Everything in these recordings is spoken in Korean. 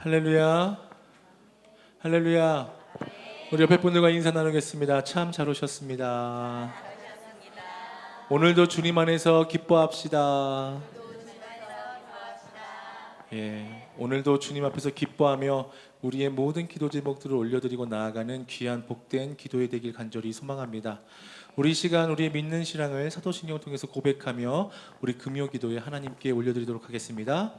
할렐루야. 할렐루야. 우리 옆에 분들과 인사 나누겠습니다. 참 잘 오셨습니다. 오늘도 주님 안에서 기뻐합시다. 오늘도 주님 앞에서 기뻐하며 우리의 모든 기도 제목들을 올려드리고 나아가는 귀한 복된 기도의 되길 간절히 소망합니다. 우리 시간 우리의 믿는 신앙을 사도신경을 통해서 고백하며 우리 금요 기도에 하나님께 올려드리도록 하겠습니다.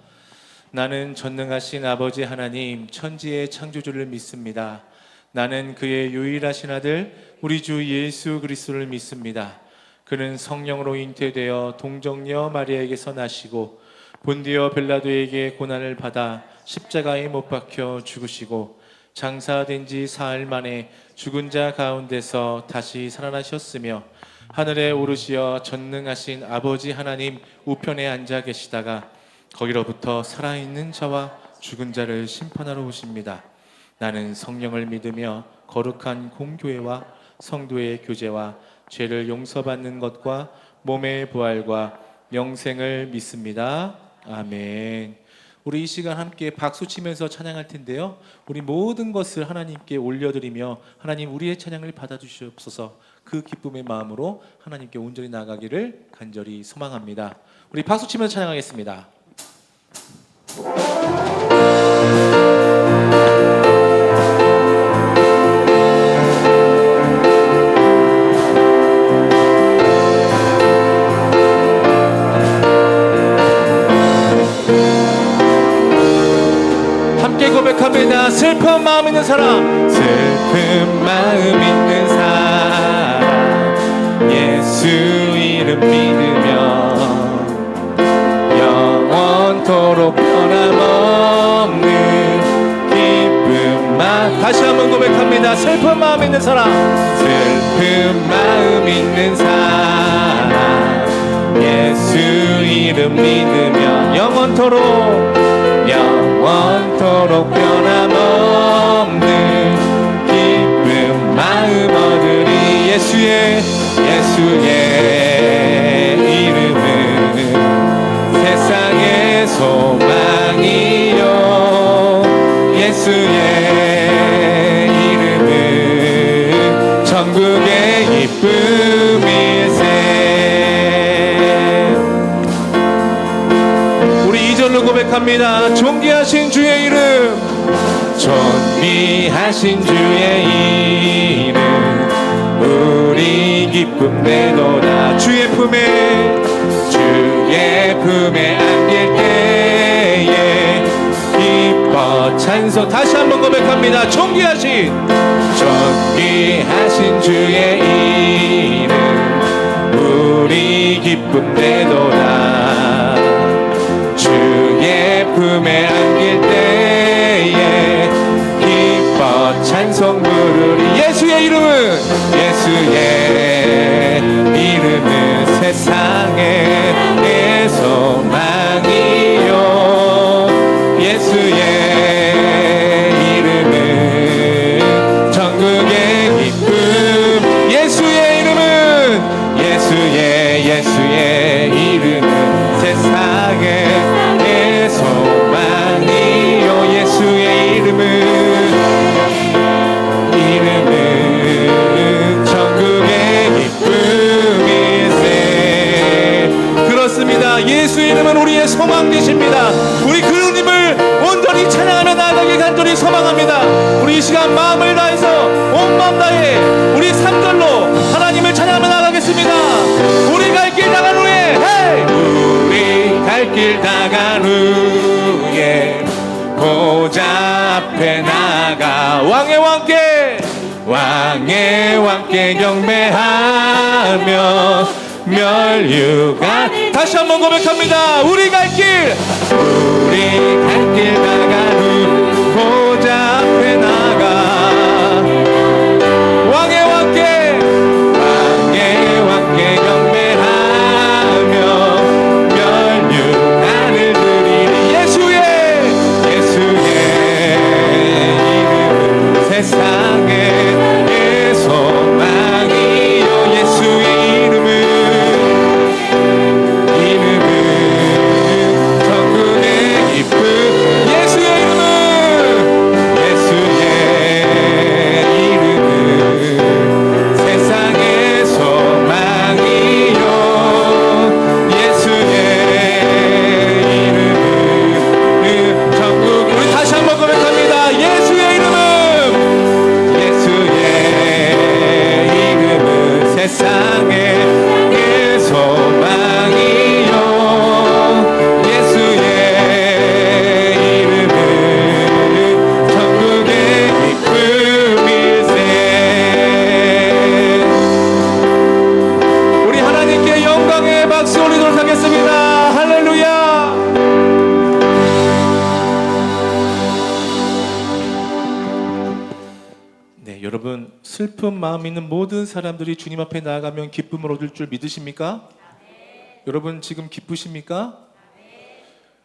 나는 전능하신 아버지 하나님 천지의 창조주를 믿습니다. 나는 그의 유일하신 아들 우리 주 예수 그리스도를 믿습니다. 그는 성령으로 잉태되어 동정녀 마리아에게서 나시고 본디오 빌라도에게 고난을 받아 십자가에 못 박혀 죽으시고 장사된 지 사흘 만에 죽은 자 가운데서 다시 살아나셨으며 하늘에 오르시어 전능하신 아버지 하나님 우편에 앉아 계시다가 거기로부터 살아있는 자와 죽은 자를 심판하러 오십니다. 나는 성령을 믿으며 거룩한 공교회와 성도의 교제와 죄를 용서받는 것과 몸의 부활과 영생을 믿습니다. 아멘. 우리 이 시간 함께 박수 치면서 찬양할 텐데요, 우리 모든 것을 하나님께 올려드리며 하나님 우리의 찬양을 받아주시옵소서. 그 기쁨의 마음으로 하나님께 온전히 나가기를 간절히 소망합니다. 우리 박수 치면서 찬양하겠습니다. 함께 고백합니다. 슬픈 마음 있는 사람, 슬픈 마음 있는 사람, 예수 이름 믿으며 영원토록 변함없는 기쁨 마음. 다시 한번 고백합니다. 슬픈 마음 있는 사람, 슬픈 마음 있는 사람, 예수 이름 믿으며 영원토록 변함없는 기쁨 마음 얻으리. 예수의 이름은 세상의 소망이요, 예수의 이름은 천국의 기쁨일세. 우리 2절로 고백합니다. 존귀하신 주의 이름, 존귀하신 주의 이름 우리 기쁨 내도다. 주의 품에 안길 때에 기뻐 찬송. 다시 한번 고백합니다. 존귀하신 주의 이름 우리 기쁨 내도다. 주의 품에 안길 때에 기뻐 찬송 부르리. 예수의 이름은 세상의 소망이요, 예수의 이름은 천국의 기쁨. 예수의 이름은 세상의 소망이요, 예수의 이름은 천국의 기쁨일세. 그렇습니다. 예수 이름은 우리의 소망 되십니다. 우리 그 이름을 온전히 찬양하며 나아가길 간절히 소망합니다. 우리 이 시간 마음을 다해서 온 마음 다해 우리 3절로 하나님을 찬양하며 나아가겠습니다. 우리 갈 길 나간 후에 우리 갈 길 나간 후에 보좌 앞에 나가 왕의 왕께 경배하며 멸류관. 다시 한번 고백합니다. 우리 갈 길 나간 후 보좌 앞에 나가 왕의 왕께 경배하며 멸류관을 드리리. 예수의 이름은 세상의 소망이요, 예수의 이름은 천국의 기쁨. 예수의 네, 여러분 슬픈 마음 있는 모든 사람들이 주님 앞에 나아가면 기쁨을 얻을 줄 믿으십니까? 여러분 지금 기쁘십니까?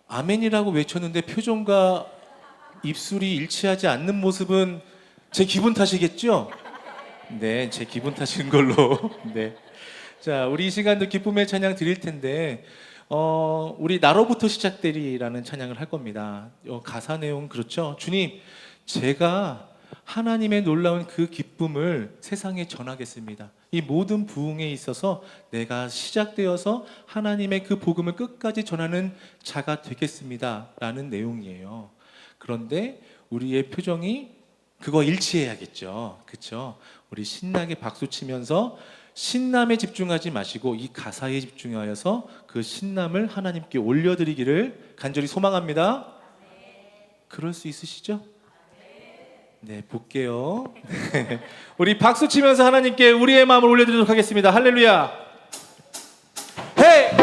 아멘이라고 외쳤는데 표정과 입술이 일치하지 않는 모습은 제 기분 탓이겠죠? 네, 제 기분 탓인 걸로. 네. 자, 우리 이 시간도 기쁨의 찬양 드릴 텐데, 우리 나로부터 시작되리라는 찬양을 할 겁니다. 가사 내용 그렇죠? 주님, 제가 하나님의 놀라운 그 기쁨을 세상에 전하겠습니다. 이 모든 부흥에 있어서 내가 시작되어서 하나님의 그 복음을 끝까지 전하는 자가 되겠습니다. 라는 내용이에요. 그런데 우리의 표정이 그거 일치해야겠죠. 그렇죠? 우리 신나게 박수 치면서 신남에 집중하지 마시고 이 가사에 집중하여서 그 신남을 하나님께 올려드리기를 간절히 소망합니다. 그럴 수 있으시죠? 네, 볼게요. 우리 박수 치면서 하나님께 우리의 마음을 올려드리도록 하겠습니다. 할렐루야. 헤이!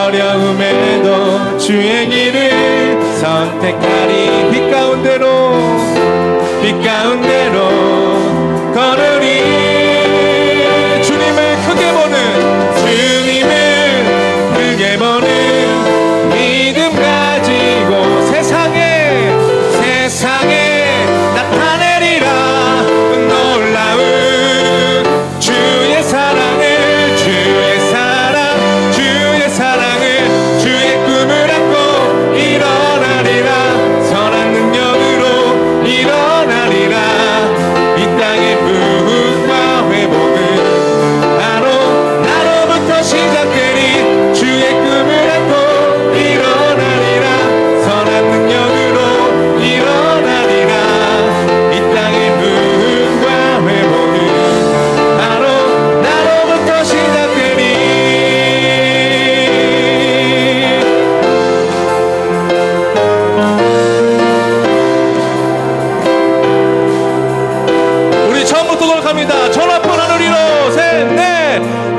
어려움에도 주의 길을 선택하리. 빛 가운데로 걸으리. 주님을 크게 보는 믿음 가지고 세상에 나타내리라. 놀라운 주의 사랑을 주의 꿈을 안고 일어나리라. 선한 능력으로 일어나리라. 이 땅의 부흥과 회복은 나로부터 시작되리. 주의 꿈을 안고 일어나리라. 선한 능력으로 일어나리라. 이 땅의 부흥과 회복은 나로부터 시작되리.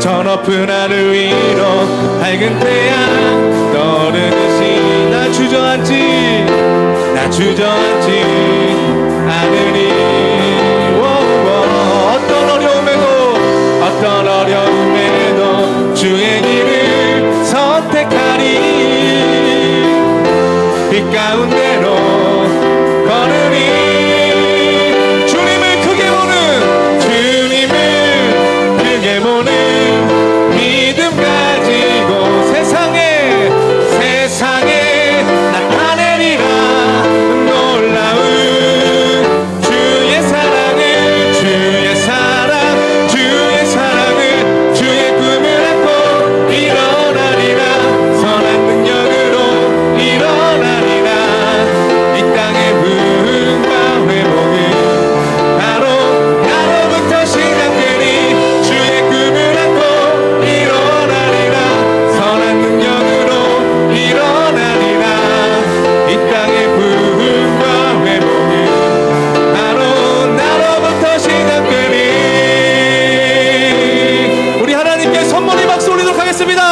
저 높은 하늘 위로 밝은 태양 떠오르듯이 나 주저앉지 않으리. 어떤 어려움에도 주의 길을 선택하리. 빛 가운데로 걸으리. 믿음 가지고 세상에 나타내리라. 놀라운 주의 사랑을 주의 꿈을 안고 일어나리라. 선한 능력으로 일어나리라. 이 땅의 부흥과 회복은 나로부터 시작되리. 주의 꿈을 안고 일어나리라. 선한 능력으로 일어나리라. 이 땅의 부흥과 회복은 나로부터 시작되리. 우리 하나님께 선물의 박수 올리도록 하겠습니다.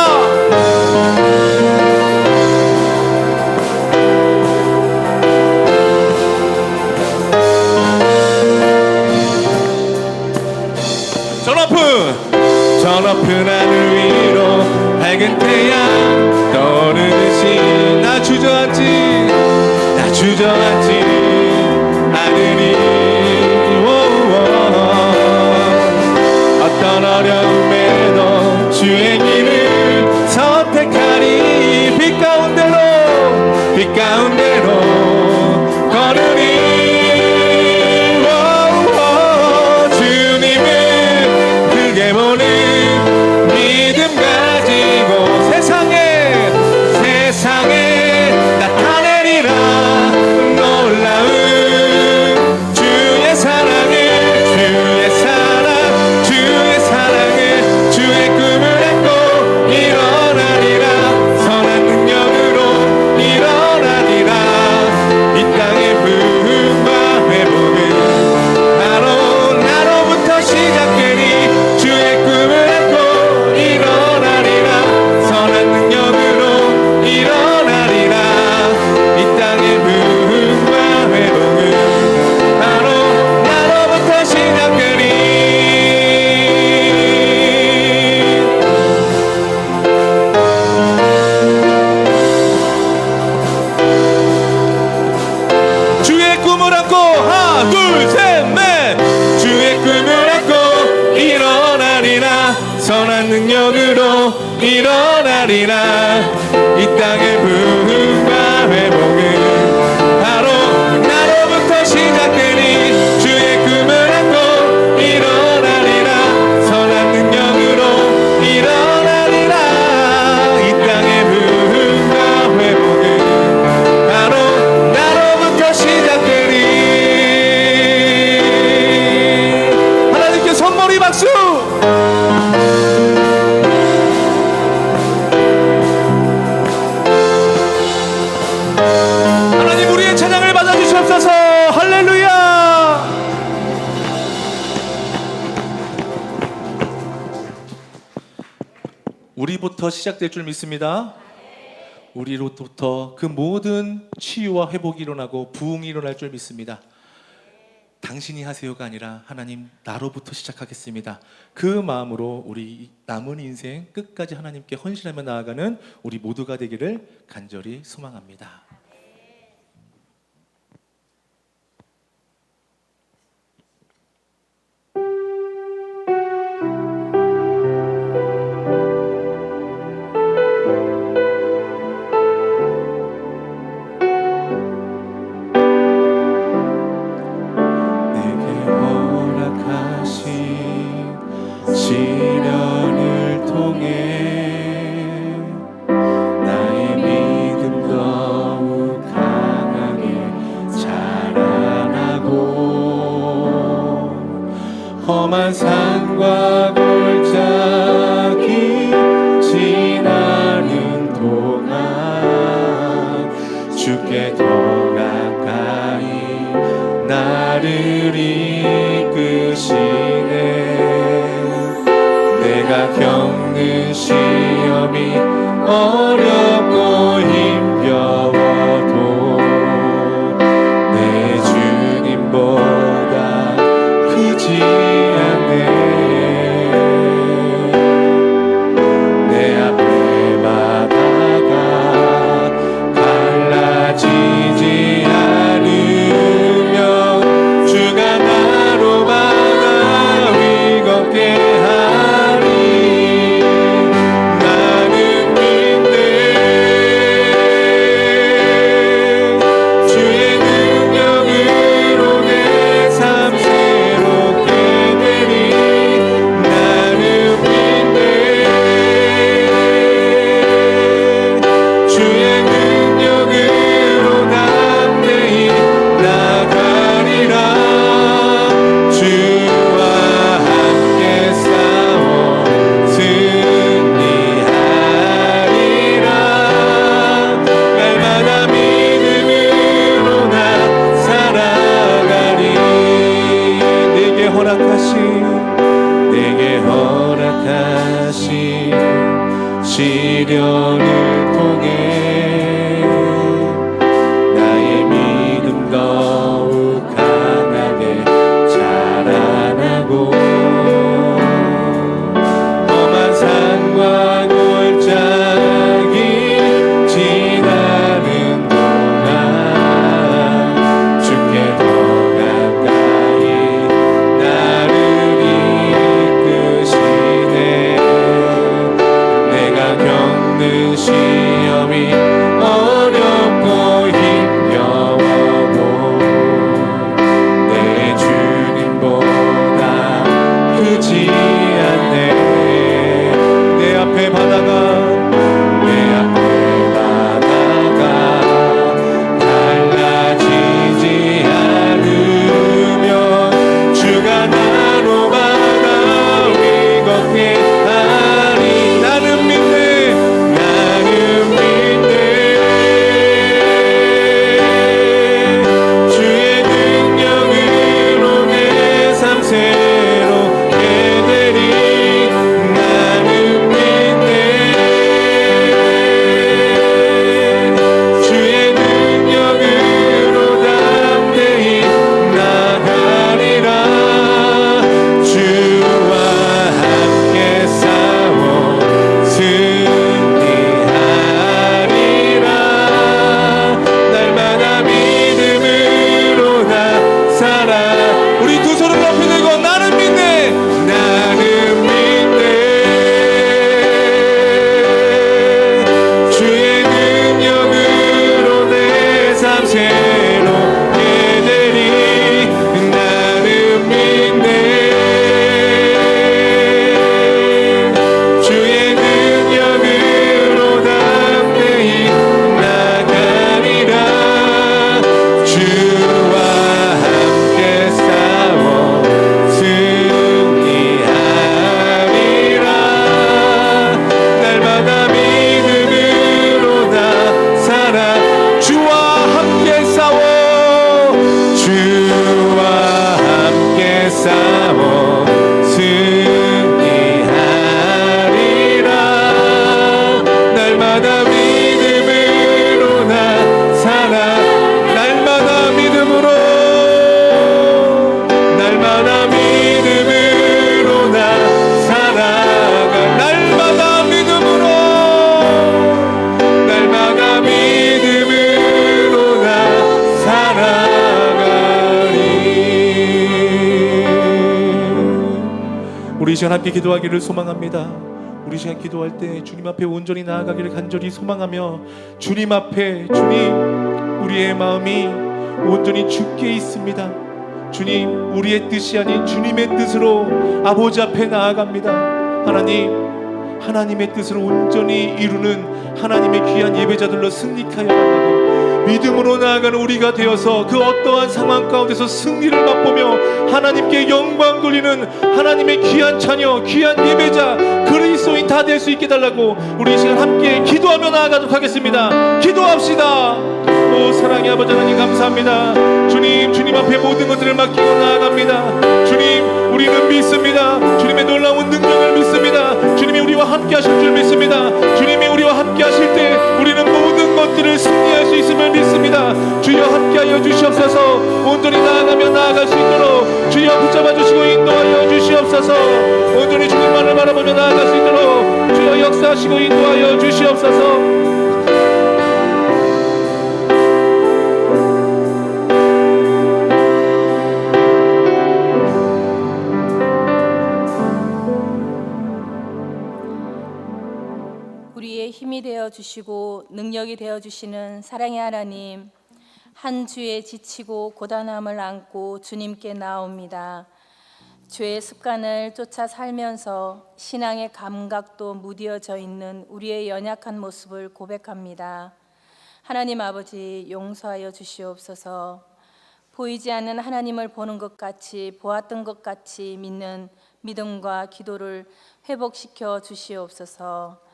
저 높은 하늘 위로 밝은 태양 떠오르듯이 나 주저앉지 않으리. 어떤 어려움에도 주의 길을 선택하리. 빛 가운데로 걸으리. 일어나리라. 이 땅의 부흥과 회복은 바로 나로부터 시작되니 주의 꿈을 안고 일어나리라. 선한 능력으로 일어나리라. 이 땅의 부흥과 회복은 바로 나로부터 시작되니. 하나님께 손머리 박수. 하나님 우리의 찬양을 받아주시옵소서. 할렐루야. 우리부터 시작될 줄 믿습니다. 우리로부터 그 모든 치유와 회복이 일어나고 부흥이 일어날 줄 믿습니다. 당신이 하세요가 아니라 하나님 나로부터 시작하겠습니다. 그 마음으로 우리 남은 인생 끝까지 하나님께 헌신하며 나아가는 우리 모두가 되기를 간절히 소망합니다. 시련을 통해 나의 믿음 더욱 강하게 자라나고 험한 산과 골짜기 지나는 동안 주께 더 가까이 나를 이끄시네. 내가 겪는 시험이 어렵고 힘겨워도 내 주님보다 크지 않네. 내 앞에 바다가 갈라지지 않으며 주가 나로 바다 위 걷게 내게 허락하신 시련을 통해 나의 믿음 더욱 강하게 자라나고 험한 산과 골짜기 지나는 동안 주께 더 가까이 나를 이끄시네. 내가 겪는 시험이 어렵고 힘겨워도 내 주님보다 크지 않네. 내 앞에 바다가 갈라지지 않으며 주가 나로 바다 위 걷게 하리. 나는 믿네. 주의 능력으로 내 삶 새롭게 되리. 나는 믿네. 주의 능력으로 담대히 나가리라. 주와 함께 싸워 승리하리라. 날마다 믿음으로 나 살아. 우리 두 손을 높이 들고 나는 믿네. 나는 믿네. 우리 이 시간 함께 기도하기를 소망합니다. 우리 시간 기도할 때 주님 앞에 온전히 나아가기를 간절히 소망하며, 주님 앞에, 주님, 우리의 마음이 온전히 주께 있습니다. 주님, 우리의 뜻이 아닌 주님의 뜻으로 아버지 앞에 나아갑니다. 하나님의 뜻을 온전히 이루는 하나님의 귀한 예배자들로 승리하여 달라고, 믿음으로 나아가는 우리가 되어서 그 어떠한 상황 가운데서 승리를 맛보며 하나님께 영광 돌리는 하나님의 귀한 자녀, 귀한 예배자, 그리스도인 다 될 수 있게 달라고 우리 이 시간 함께 기도하며 나아가도록 하겠습니다. 기도합시다. 오 사랑의 아버지 하나님, 감사합니다. 주님 앞에 모든 것들을 맡기고 나아갑니다. 주님, 우리는 믿습니다. 주님의 놀라운 능력을 믿습니다. 주님이 우리와 함께 하실 줄 믿습니다. 주님이 우리와 함께 하실 때 우리는 모든 것들을 승리할 수 있음을 믿습니다. 주여 함께하여 주시옵소서. 온전히 나아갈 수 있도록 주여 붙잡아 주시고 인도하여 주시옵소서. 온전히 주님만을 바라보며 나아갈 수 있도록 주여 역사하시고 인도하여 주시옵소서. 우리의 힘이 되어 주시고 능력이 되어 주시는 사랑의 하나님, 한 주에 지치고 고단함을 안고 주님께 나옵니다. 죄의 습관을 쫓아 살면서 신앙의 감각도 무뎌져 있는 우리의 연약한 모습을 고백합니다. 하나님 아버지, 용서하여 주시옵소서. 보이지 않는 하나님을 보는 것 같이, 보았던 것 같이 믿는 믿음과 기도를 회복시켜 주시옵소서.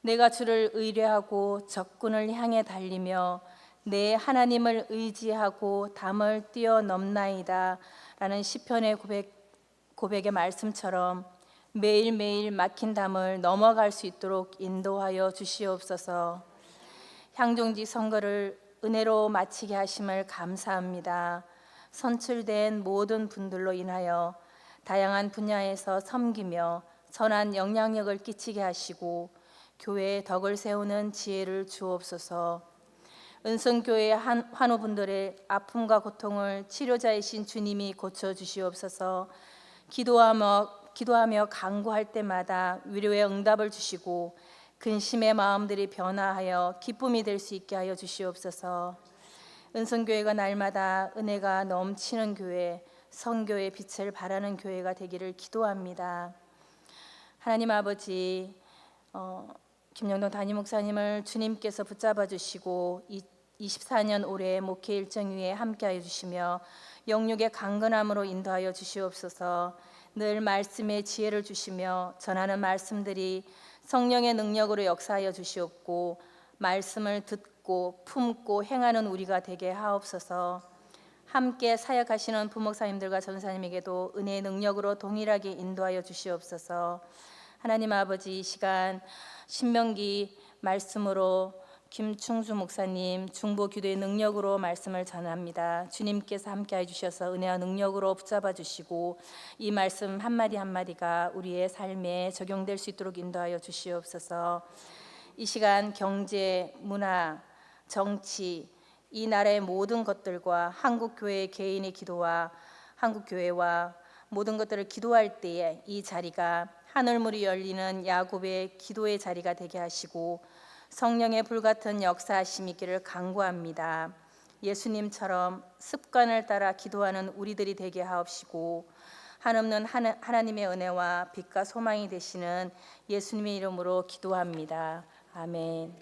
내가 주를 의뢰하고 적군을 향해 달리며 내 하나님을 의지하고 담을 뛰어넘나이다 라는 시편의 고백의 말씀처럼 매일매일 막힌 담을 넘어갈 수 있도록 인도하여 주시옵소서. 향종지 선거를 은혜로 마치게 하심을 감사합니다. 선출된 모든 분들로 인하여 다양한 분야에서 섬기며 선한 영향력을 끼치게 하시고 교회의 덕을 세우는 지혜를 주옵소서. 은성교회 환우분들의 아픔과 고통을 치료자이신 주님이 고쳐주시옵소서. 기도하며 간구할 때마다 위로의 응답을 주시고 근심의 마음들이 변화하여 기쁨이 될 수 있게 하여 주시옵소서. 은성교회가 날마다 은혜가 넘치는 교회, 성교의 빛을 발하는 교회가 되기를 기도합니다. 하나님 아버지, 김영동 담임 목사님을 주님께서 붙잡아 주시고 24년 올해 목회 일정 위에 함께하여 주시며 영육의 강건함으로 인도하여 주시옵소서. 늘 말씀의 지혜를 주시며 전하는 말씀들이 성령의 능력으로 역사하여 주시옵고 말씀을 듣고 품고 행하는 우리가 되게 하옵소서. 함께 사역하시는 부목사님들과 전사님에게도 은혜의 능력으로 동일하게 인도하여 주시옵소서. 하나님 아버지, 이 시간 신명기 말씀으로 김충수 목사님 중보기도의 능력으로 말씀을 전합니다. 주님께서 함께해 주셔서 은혜와 능력으로 붙잡아 주시고 이 말씀 한마디 한마디가 우리의 삶에 적용될 수 있도록 인도하여 주시옵소서. 이 시간 경제, 문화, 정치, 이 나라의 모든 것들과 한국교회 개인의 기도와 한국교회와 모든 것들을 기도할 때에 이 자리가 하늘문이 열리는 야곱의 기도의 자리가 되게 하시고 성령의 불같은 역사하심이 있기를 간구합니다. 예수님처럼 습관을 따라 기도하는 우리들이 되게 하옵시고 한없는 하나님의 은혜와 빛과 소망이 되시는 예수님의 이름으로 기도합니다. 아멘.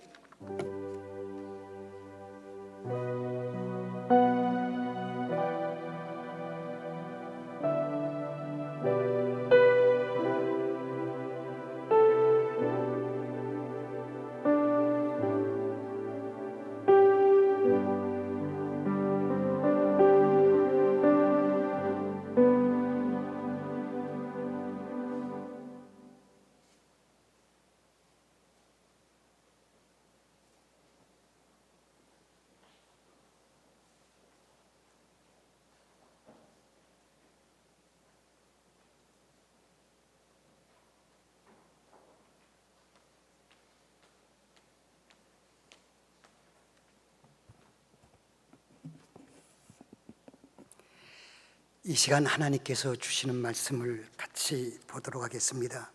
이 시간 하나님께서 주시는 말씀을 같이 보도록 하겠습니다.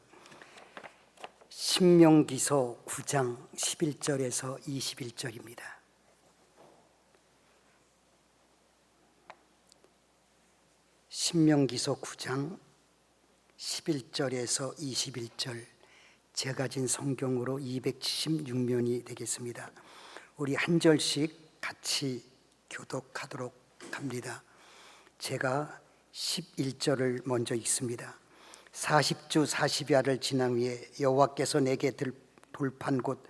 신명기서 9장 11절에서 21절입니다. 신명기서 9장 11절에서 21절, 제가 가진 성경으로 276면이 되겠습니다. 우리 한 절씩 같이 교독하도록 합니다. 제가 11절을 먼저 읽습니다. 40주 40야를 지난 후에 여호와께서 내게 돌판 곧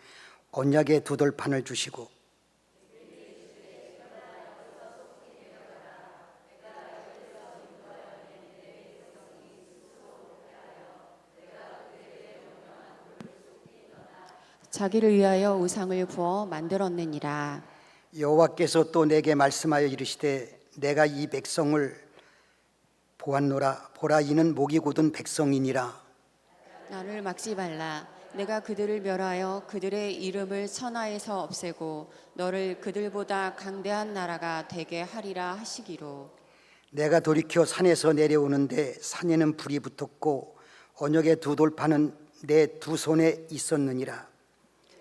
언약의 두 돌판을 주시고 자기를 위하여 우상을 부어 만들었느니라. 여호와께서 또 내게 말씀하여 이르시되 내가 이 백성을 보았노라. 보라, 이는 목이 곧은 백성이니라. 나를 막지 말라. 내가 그들을 멸하여 그들의 이름을 천하에서 없애고 너를 그들보다 강대한 나라가 되게 하리라 하시기로. 내가 돌이켜 산에서 내려오는데 산에는 불이 붙었고 언약의 두 돌판은 내 두 손에 있었느니라.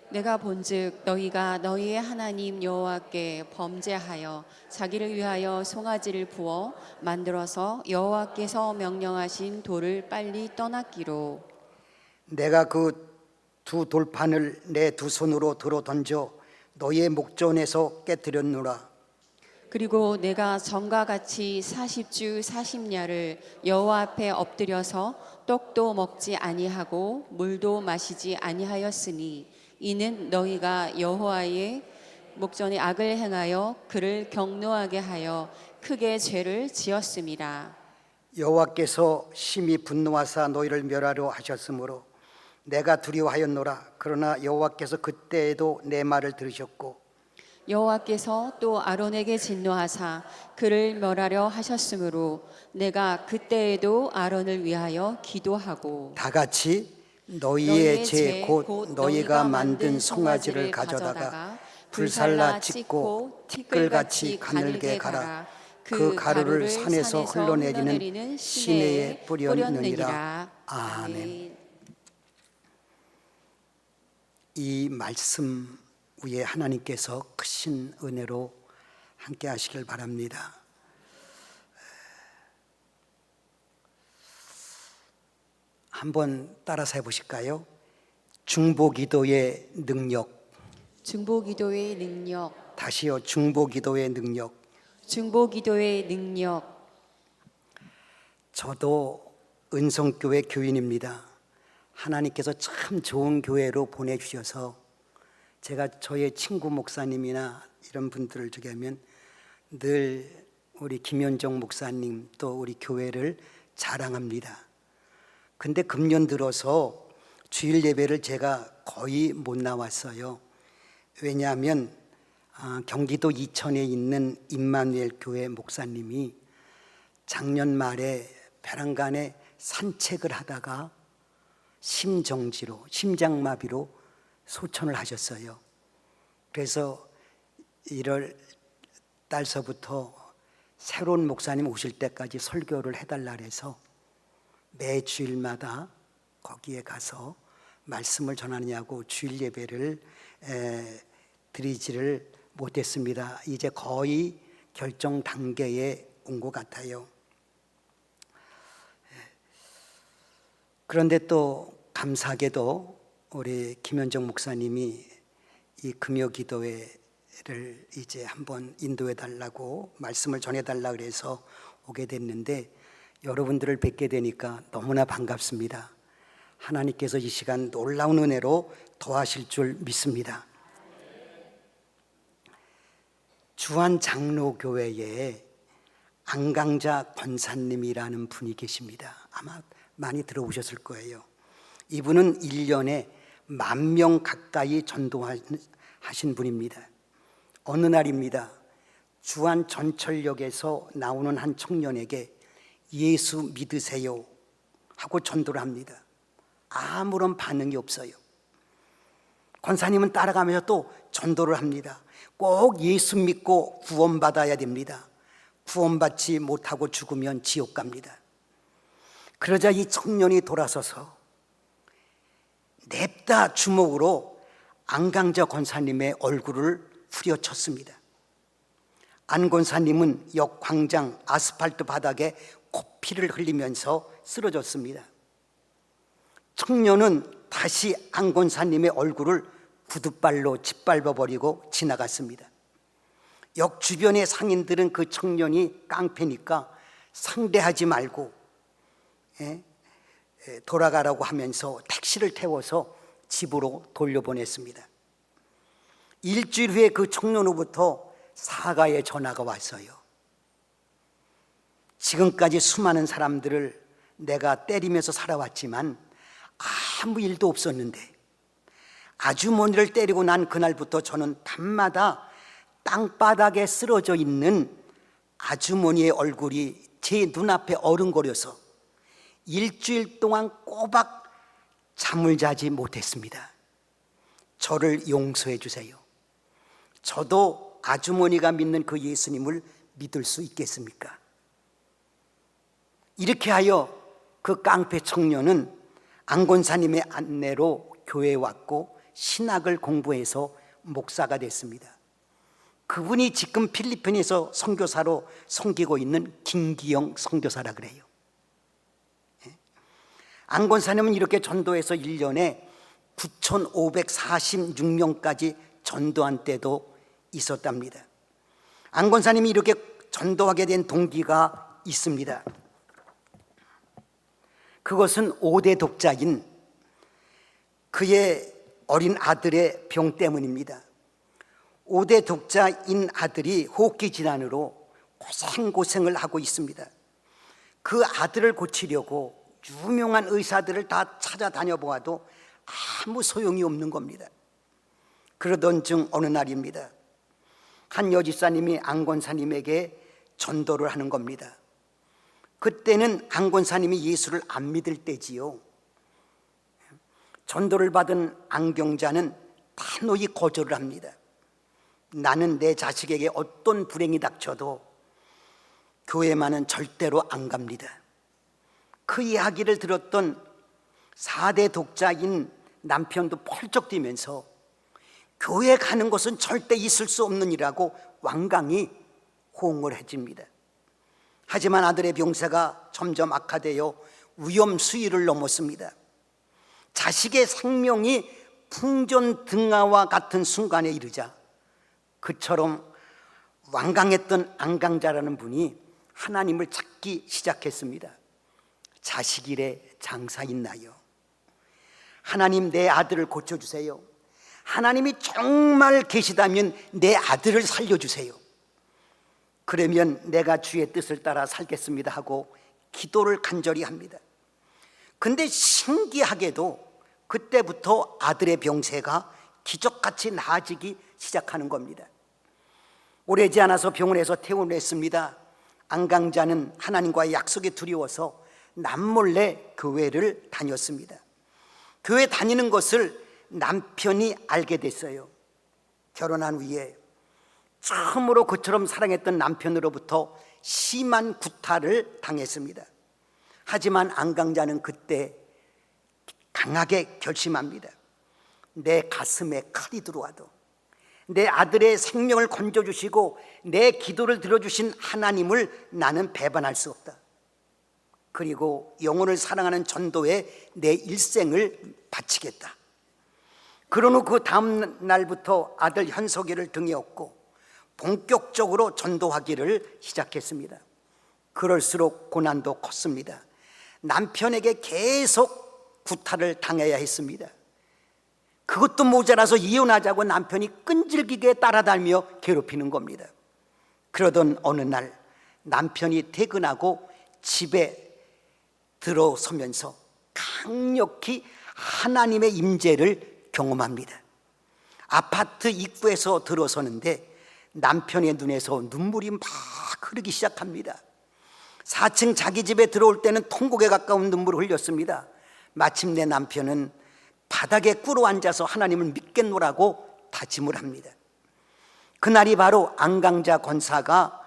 내가 본즉 너희가 너희의 하나님 여호와께 범죄하여 자기를 위하여 송아지를 부어 만들어서 여호와께서 명령하신 돌을 빨리 떠났기로. 내가 그 두 돌판을 내 두 손으로 들어 던져 너희의 목전에서 깨뜨렸노라. 그리고 내가 전과 같이 40주 40야를 여호와 앞에 엎드려서 떡도 먹지 아니하고 물도 마시지 아니하였으니 이는 너희가 여호와의 목전에 악을 행하여 그를 경노하게 하여 크게 죄를 지었음이라. 여호와께서 심히 분노하사 너희를 멸하려 하셨으므로 내가 두려워하였노라. 그러나 여호와께서 그때에도 내 말을 들으셨고 여호와께서 또 아론에게 진노하사 그를 멸하려 하셨으므로 내가 그때에도 아론을 위하여 기도하고 다 같이 너희의 죄 곧 너희가 만든 송아지를 가져다가 불살라 찢고 티끌같이 가늘게 갈아 그 가루를 산에서 흘러내리는 시내에 뿌렸느니라. 아멘. 이 말씀 위에 하나님께서 크신 은혜로 함께 하시길 바랍니다. 한번 따라서 해보실까요? 중보기도의 능력. 중보기도의 능력. 다시요. 중보기도의 능력. 중보기도의 능력. 저도 은성교회 교인입니다. 하나님께서 참 좋은 교회로 보내주셔서 제가 저의 친구 목사님이나 이런 분들을 저기 하면 늘 우리 김현정 목사님 또 우리 교회를 자랑합니다. 근데 금년 들어서 주일 예배를 제가 거의 못 나왔어요. 왜냐하면 경기도 이천에 있는 임마누엘 교회 목사님이 작년 말에 벼랑간에 산책을 하다가 심장마비로 소천을 하셨어요. 그래서 1월 달서부터 새로운 목사님 오실 때까지 설교를 해달라 해서 매 주일마다 거기에 가서 말씀을 전하느냐고 주일 예배를 드리지를 못했습니다. 이제 거의 결정 단계에 온 것 같아요. 그런데 또 감사하게도 우리 김현정 목사님이 이 금요기도회를 이제 한번 인도해 달라고 말씀을 전해 달라 그래서 오게 됐는데 여러분들을 뵙게 되니까 너무나 반갑습니다. 하나님께서 이 시간 놀라운 은혜로 도와실 줄 믿습니다. 주한 장로교회에 안강자 권사님이라는 분이 계십니다. 아마 많이 들어보셨을 거예요. 이분은 1년에 10,000명 가까이 전도하신 분입니다. 어느 날입니다. 주안 전철역에서 나오는 한 청년에게 예수 믿으세요 하고 전도를 합니다. 아무런 반응이 없어요. 권사님은 따라가면서 또 전도를 합니다. 꼭 예수 믿고 구원받아야 됩니다. 구원받지 못하고 죽으면 지옥 갑니다. 그러자 이 청년이 돌아서서 냅다 주먹으로 안강자 권사님의 얼굴을 후려쳤습니다. 안 권사님은 역 광장 아스팔트 바닥에 코피를 흘리면서 쓰러졌습니다. 청년은 다시 안 권사님의 얼굴을 구둣발로 짓밟아버리고 지나갔습니다. 역 주변의 상인들은 그 청년이 깡패니까 상대하지 말고 돌아가라고 하면서 택시를 태워서 집으로 돌려보냈습니다. 일주일 후에 그 청년으로부터 사과의 전화가 왔어요. 지금까지 수많은 사람들을 내가 때리면서 살아왔지만 아무 일도 없었는데 아주머니를 때리고 난 그날부터 저는 밤마다 땅바닥에 쓰러져 있는 아주머니의 얼굴이 제 눈앞에 어른거려서 일주일 동안 꼬박 잠을 자지 못했습니다. 저를 용서해 주세요. 저도 아주머니가 믿는 그 예수님을 믿을 수 있겠습니까? 이렇게 하여 그 깡패 청년은 안 권사님의 안내로 교회에 왔고 신학을 공부해서 목사가 됐습니다. 그분이 지금 필리핀에서 선교사로 섬기고 있는 김기영 선교사라 그래요. 안 권사님은 이렇게 전도해서 1년에 9,546명까지 전도한 때도 있었답니다. 안 권사님이 이렇게 전도하게 된 동기가 있습니다. 그것은 5대 독자인 그의 어린 아들의 병 때문입니다. 5대 독자인 아들이 호흡기 질환으로 고생을 하고 있습니다. 그 아들을 고치려고 유명한 의사들을 다 찾아다녀 보아도 아무 소용이 없는 겁니다. 그러던 중 어느 날입니다. 한 여집사님이 안 권사님에게 전도를 하는 겁니다. 그때는 안 권사님이 예수를 안 믿을 때지요. 전도를 받은 안경자는 단호히 거절을 합니다. 나는 내 자식에게 어떤 불행이 닥쳐도 교회만은 절대로 안 갑니다. 그 이야기를 들었던 4대 독자인 남편도 펄쩍 뛰면서 교회 가는 것은 절대 있을 수 없는 일이라고 완강히 호응을 해줍니다. 하지만 아들의 병세가 점점 악화되어 위험 수위를 넘었습니다. 자식의 생명이 풍전등화와 같은 순간에 이르자 그처럼 완강했던 안강자라는 분이 하나님을 찾기 시작했습니다. 자식이래 장사 있나요? 하나님, 내 아들을 고쳐주세요. 하나님이 정말 계시다면 내 아들을 살려주세요. 그러면 내가 주의 뜻을 따라 살겠습니다 하고 기도를 간절히 합니다. 근데 신기하게도 그때부터 아들의 병세가 기적같이 나아지기 시작하는 겁니다. 오래지 않아서 병원에서 퇴원했습니다. 안강자는 하나님과의 약속에 두려워서 남몰래 교회를 다녔습니다. 교회 다니는 것을 남편이 알게 됐어요. 결혼한 후에 처음으로 그처럼 사랑했던 남편으로부터 심한 구타를 당했습니다. 하지만 안강자는 그때 강하게 결심합니다. 내 가슴에 칼이 들어와도 내 아들의 생명을 건져주시고 내 기도를 들어주신 하나님을 나는 배반할 수 없다. 그리고 영혼을 사랑하는 전도에 내 일생을 바치겠다. 그런 후 그 다음 날부터 아들 현석이를 등에 업고 본격적으로 전도하기를 시작했습니다. 그럴수록 고난도 컸습니다. 남편에게 계속 구타를 당해야 했습니다. 그것도 모자라서 이혼하자고 남편이 끈질기게 따라다니며 괴롭히는 겁니다. 그러던 어느 날 남편이 퇴근하고 집에 들어서면서 강력히 하나님의 임재를 경험합니다. 아파트 입구에서 들어서는데 남편의 눈에서 눈물이 막 흐르기 시작합니다. 4층 자기 집에 들어올 때는 통곡에 가까운 눈물을 흘렸습니다. 마침내 남편은 바닥에 꿇어 앉아서 하나님을 믿겠노라고 다짐을 합니다. 그날이 바로 안강자 권사가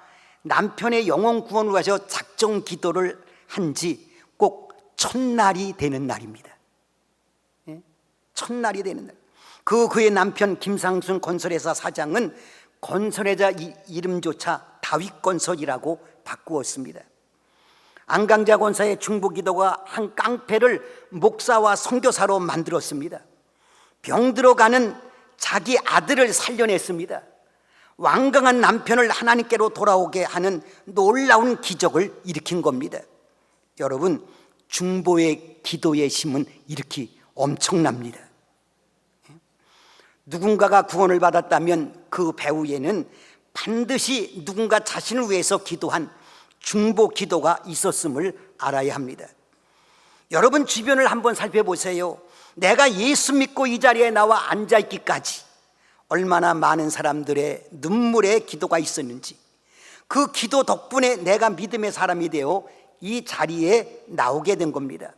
남편의 영혼 구원을 위해서 작정 기도를 한 지 꼭 첫날이 되는 날입니다. 예? 첫날이 되는 날. 그의 남편 김상순 건설회사 사장은 건설회사 이름조차 다윗건설이라고 바꾸었습니다. 안강자 권사의 중보기도가 한 깡패를 목사와 선교사로 만들었습니다. 병들어가는 자기 아들을 살려냈습니다. 완강한 남편을 하나님께로 돌아오게 하는 놀라운 기적을 일으킨 겁니다. 여러분, 중보의 기도의 힘은 이렇게 엄청납니다. 누군가가 구원을 받았다면 그 배후에는 반드시 누군가 자신을 위해서 기도한 중보 기도가 있었음을 알아야 합니다. 여러분 주변을 한번 살펴보세요. 내가 예수 믿고 이 자리에 나와 앉아있기까지 얼마나 많은 사람들의 눈물의 기도가 있었는지, 그 기도 덕분에 내가 믿음의 사람이 되어 이 자리에 나오게 된 겁니다.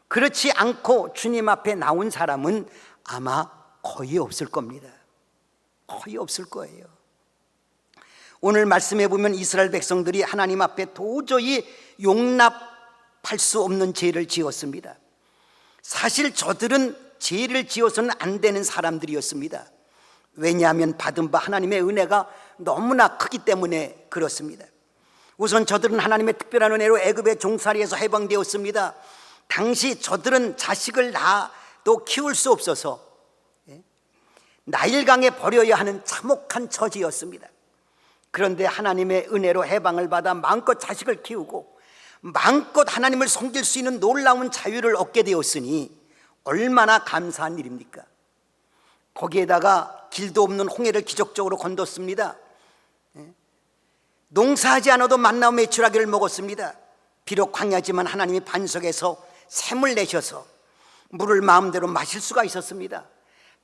그렇지 않고 주님 앞에 나온 사람은 아마 거의 없을 겁니다. 거의 없을 거예요. 오늘 말씀해 보면 이스라엘 백성들이 하나님 앞에 도저히 용납할 수 없는 죄를 지었습니다. 사실 저들은 죄를 지어서는 안 되는 사람들이었습니다. 왜냐하면 받은 바 하나님의 은혜가 너무나 크기 때문에 그렇습니다. 우선 저들은 하나님의 특별한 은혜로 애굽의 종살이에서 해방되었습니다. 당시 저들은 자식을 낳아도 키울 수 없어서 나일강에 버려야 하는 참혹한 처지였습니다. 그런데 하나님의 은혜로 해방을 받아 마음껏 자식을 키우고 마음껏 하나님을 섬길 수 있는 놀라운 자유를 얻게 되었으니 얼마나 감사한 일입니까? 거기에다가 길도 없는 홍해를 기적적으로 건넜습니다. 농사하지 않아도 만나 메추라기를 먹었습니다. 비록 광야지만 하나님이 반석에서 샘을 내셔서 물을 마음대로 마실 수가 있었습니다.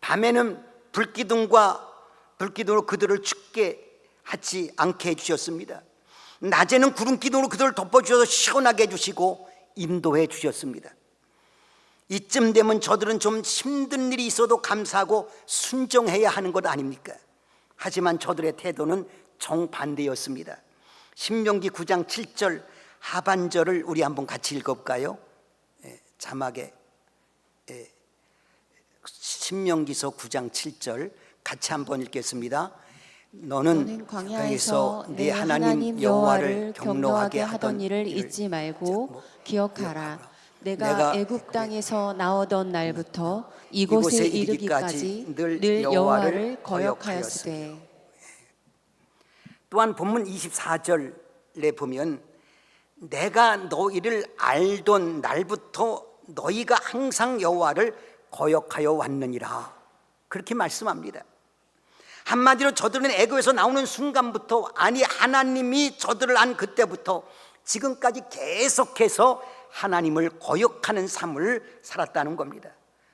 밤에는 불기둥으로 그들을 춥게 하지 않게 해주셨습니다. 낮에는 구름기둥으로 그들을 덮어주셔서 시원하게 해주시고 인도해 주셨습니다. 이쯤 되면 저들은 좀 힘든 일이 있어도 감사하고 순종해야 하는 것 아닙니까? 하지만 저들의 태도는 정반대였습니다. 신명기 9장 7절 하반절을 우리 한번 같이 읽어볼까요? 자막에 신명기서 9장 7절 같이 한번 읽겠습니다. 너는 광야에서 네 하나님 여호와를 경노하게 하던 일을 잊지 말고 기억하라. 내가 애굽 땅에서 나오던 날부터 이곳에 이르기까지 늘 여호와를 거역하였으되. 또한 본문 24절에 보면 내가 너희를 알던 날부터 너희가 항상 여호와를 거역하여 왔느니라, 그렇게 말씀합니다. 한마디로 저들은 애굽에서 나오는 순간부터, 아니 하나님이 저들을 안 그때부터 지금까지 계속해서 하나님을 거역하는 삶을 살았다는 겁니다.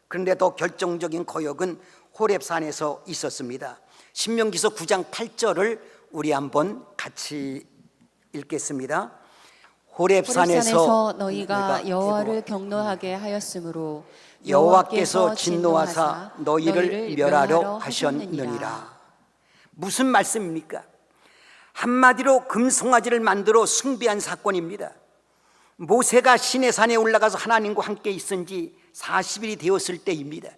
그런데 더 결정적인 거역은 호렙산에서 있었습니다. 신명기서 9장 8절을 우리 한번 같이 읽겠습니다. 호렙산에서 너희가 여호와를 경노하게 하였으므로 여호와께서 진노하사 너희를 멸하려 하셨느니라. 무슨 말씀입니까? 한마디로 금송아지를 만들어 숭배한 사건입니다. 모세가 시내산에 올라가서 하나님과 함께 있은 지 40일이 되었을 때입니다.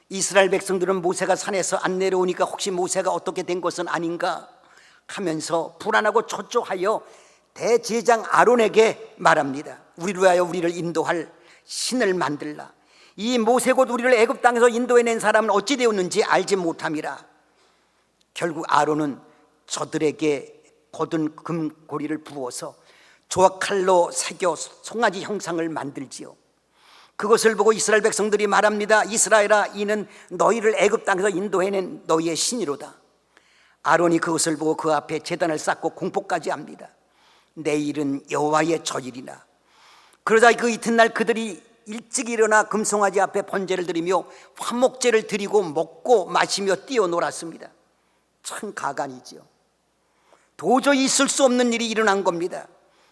이스라엘 백성들은 모세가 산에서 안 내려오니까 혹시 모세가 어떻게 된 것은 아닌가 하면서 불안하고 초조하여 대제사장 아론에게 말합니다. 우리를 위하여 우리를 인도할 신을 만들라. 이 모세 곧 우리를 애굽 땅에서 인도해낸 사람은 어찌 되었는지 알지 못함이라. 결국 아론은 저들에게 거둔 금고리를 부어서 조각칼로 새겨 송아지 형상을 만들지요. 그것을 보고 이스라엘 백성들이 말합니다. 이스라엘아, 이는 너희를 애굽 땅에서 인도해낸 너희의 신이로다. 아론이 그것을 보고 그 앞에 제단을 쌓고 공포까지 합니다. 내일은 여호와의 절일이나. 그러자 그 이튿날 그들이 일찍 일어나 금송아지 앞에 번제를 드리며 화목제를 드리고 먹고 마시며 뛰어놀았습니다. 참 가관이지요. 도저히 있을 수 없는 일이 일어난 겁니다.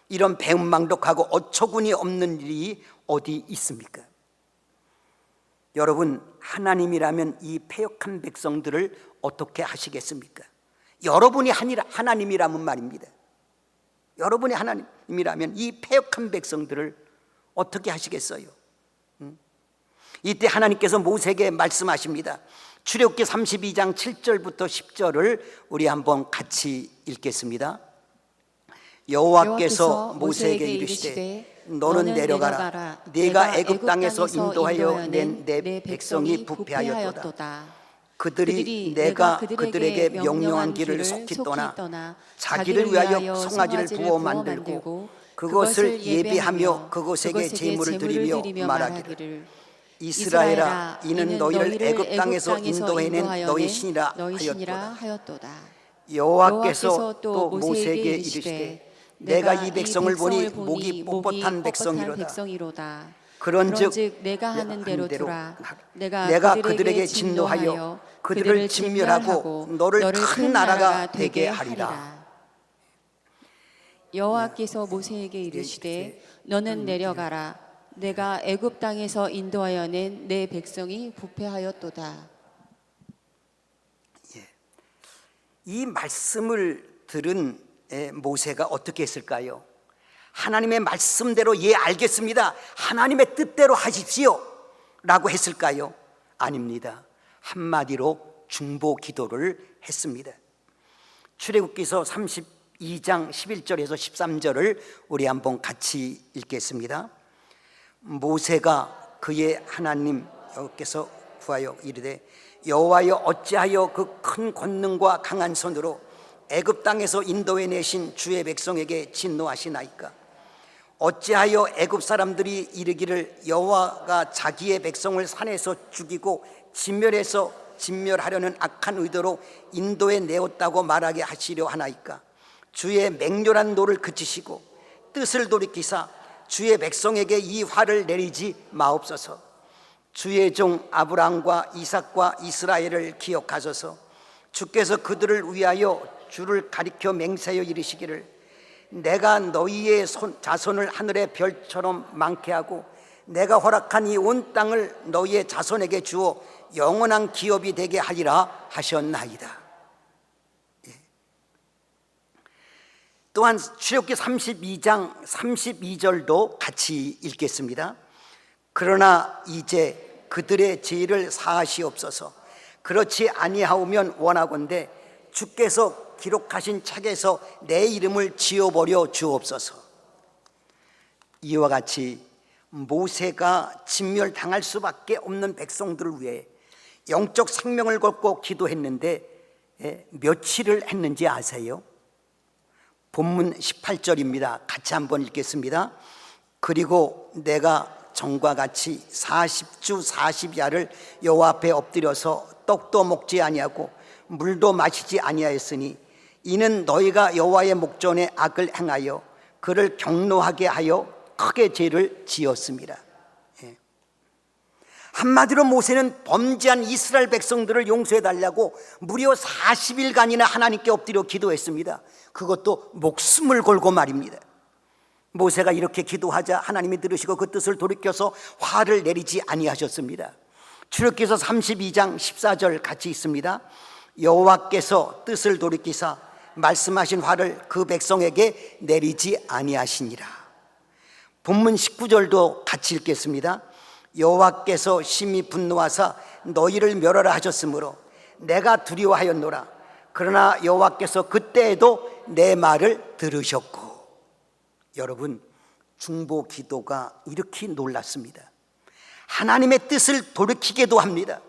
이런 배은망덕하고 어처구니 없는 일이 어디 있습니까? 여러분, 하나님이라면 이 패역한 백성들을 어떻게 하시겠습니까? 여러분이 하나님이라면 말입니다. 여러분이 하나님이라면 이 패역한 백성들을 어떻게 하시겠어요? 이때 하나님께서 모세에게 말씀하십니다. 출애굽기 32장 7절부터 10절을 우리 한번 같이 읽겠습니다. 여호와께서 모세에게 이르시되 너는 내려가라. 네가 애굽 땅에서 인도하여 낸 내 백성이 부패하였도다. 그들이 내가 그들에게 명령한 길을 속히 떠나 자기를 위하여 송아지를 부어 만들고 그것을 예배하며 그것에게 제물을 드리며 말하기를 이스라엘아, 이는 너희를 애굽 땅에서 인도해낸 너희 신이라 하였도다. 여호와께서 또 모세에게 이르시되 내가 이 백성을 보니 목이 뻣뻣한 백성이로다. 그런즉 내가 하는 대로 두라. 내가 그들에게 진노하여 그들을 진멸하고 너를 큰 나라가 되게 하리라. 여호와께서 모세에게 이르시되 너는 내려가라. 내가 애굽 땅에서 인도하여 낸 내 백성이 부패하였도다. 이 말씀을 들은 모세가 어떻게 했을까요? 하나님의 말씀대로 예 알겠습니다, 하나님의 뜻대로 하십시오 라고 했을까요? 아닙니다. 한마디로 중보 기도를 했습니다. 출애굽기서 32장 11절에서 13절을 우리 한번 같이 읽겠습니다. 모세가 그의 하나님 여호와께서 구하여 이르되 여호와여, 어찌하여 그 큰 권능과 강한 손으로 애굽 땅에서 인도해 내신 주의 백성에게 진노하시나이까? 어찌하여 애굽 사람들이 이르기를 여호와가 자기의 백성을 산에서 죽이고 진멸하려는 악한 의도로 인도해 내었다고 말하게 하시려 하나이까? 주의 맹렬한 노를 그치시고 뜻을 돌이키사 주의 백성에게 이 화를 내리지 마옵소서. 주의 종 아브라함과 이삭과 이스라엘을 기억하소서. 주께서 그들을 위하여 주를 가리켜 맹세하여 이르시기를 내가 너희의 자손을 하늘의 별처럼 많게 하고 내가 허락한 이 온 땅을 너희의 자손에게 주어 영원한 기업이 되게 하리라 하셨나이다. 또한 출애굽기 32장 32절도 같이 읽겠습니다. 그러나 이제 그들의 죄를 사하시옵소서. 그렇지 아니하오면 원하건대 주께서 기록하신 책에서 내 이름을 지워버려 주옵소서. 이와 같이 모세가 진멸당할 수밖에 없는 백성들을 위해 영적 생명을 걸고 기도했는데 며칠을 했는지 아세요? 본문 18절입니다. 같이 한번 읽겠습니다. 그리고 내가 전과 같이 40주 40야를 여호와 앞에 엎드려서 떡도 먹지 아니하고 물도 마시지 아니하였으니 이는 너희가 여호와의 목전에 악을 행하여 그를 경노하게 하여 크게 죄를 지었습니다. 한마디로 모세는 범죄한 이스라엘 백성들을 용서해 달라고 무려 40일간이나 하나님께 엎드려 기도했습니다. 그것도 목숨을 걸고 말입니다. 모세가 이렇게 기도하자 하나님이 들으시고 그 뜻을 돌이켜서 화를 내리지 아니하셨습니다. 출애굽기서 32장 14절 같이 있습니다. 여호와께서 뜻을 돌이키사 말씀하신 화를 그 백성에게 내리지 아니하시니라. 본문 19절도 같이 읽겠습니다. 여호와께서 심히 분노하사 너희를 멸하라 하셨으므로 내가 두려워하였노라. 그러나 여호와께서 그때에도 내 말을 들으셨고. 여러분, 중보 기도가 이렇게 놀랐습니다. 하나님의 뜻을 돌이키게도 합니다.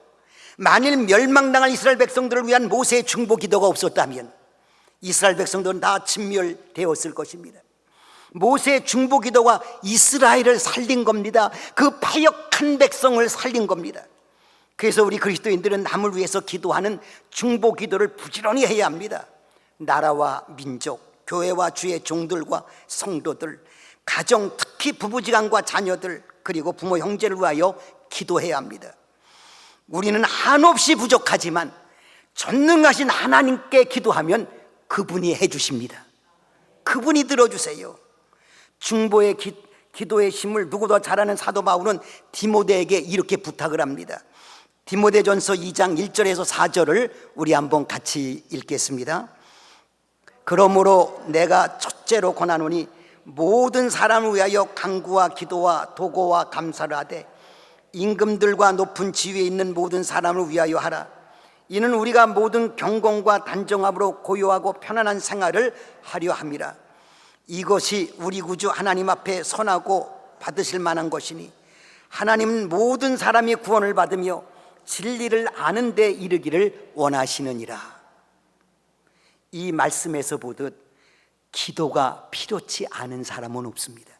만일 멸망당할 이스라엘 백성들을 위한 모세의 중보 기도가 없었다면 이스라엘 백성들은 다 진멸되었을 것입니다. 모세의 중보 기도가 이스라엘을 살린 겁니다. 그 패역한 백성을 살린 겁니다. 그래서 우리 그리스도인들은 남을 위해서 기도하는 중보 기도를 부지런히 해야 합니다. 나라와 민족, 교회와 주의 종들과 성도들, 가정, 특히 부부지간과 자녀들, 그리고 부모 형제를 위하여 기도해야 합니다. 우리는 한없이 부족하지만 전능하신 하나님께 기도하면 그분이 해주십니다. 그분이 들어주세요. 중보의 기도의 힘을 누구보다 잘 아는 사도 바울은 디모데에게 이렇게 부탁을 합니다. 디모데전서 2장 1절에서 4절을 우리 한번 같이 읽겠습니다. 그러므로 내가 첫째로 권하노니 모든 사람을 위하여 간구와 기도와 도고와 감사를 하되 임금들과 높은 지위에 있는 모든 사람을 위하여 하라. 이는 우리가 모든 경건과 단정함으로 고요하고 편안한 생활을 하려 함이라. 이것이 우리 구주 하나님 앞에 선하고 받으실 만한 것이니 하나님은 모든 사람이 구원을 받으며 진리를 아는 데 이르기를 원하시느니라. 이 말씀에서 보듯 기도가 필요치 않은 사람은 없습니다.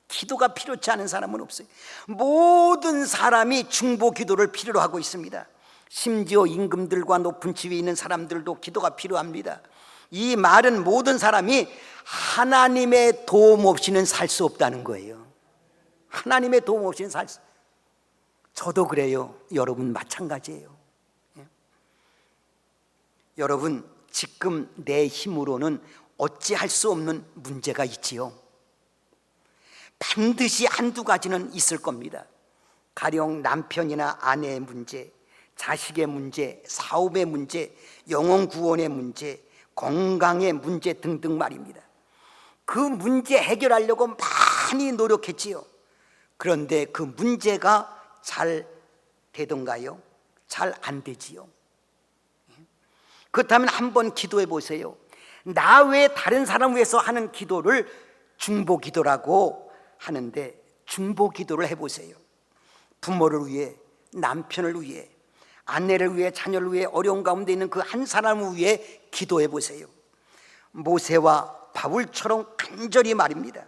기도가 필요치 않은 사람은 없어요. 모든 사람이 중보 기도를 필요로 하고 있습니다. 심지어 임금들과 높은 지위에 있는 사람들도 기도가 필요합니다. 이 말은 모든 사람이 하나님의 도움 없이는 살 수 없다는 거예요. 하나님의 도움 없이는 살 수. 저도 그래요. 여러분 마찬가지예요. 여러분, 지금 내 힘으로는 어찌할 수 없는 문제가 있지요. 반드시 한두 가지는 있을 겁니다. 가령 남편이나 아내의 문제, 자식의 문제, 사업의 문제, 영혼 구원의 문제, 건강의 문제 등등 말입니다. 그 문제 해결하려고 많이 노력했지요. 그런데 그 문제가 잘 되던가요? 잘 안 되지요. 그렇다면 한번 기도해 보세요. 나 외에 다른 사람 위해서 하는 기도를 중보 기도라고 하는데, 중보 기도를 해보세요. 부모를 위해, 남편을 위해, 아내를 위해, 자녀를 위해, 어려운 가운데 있는 그 한 사람을 위해 기도해 보세요. 모세와 바울처럼 간절히 말입니다.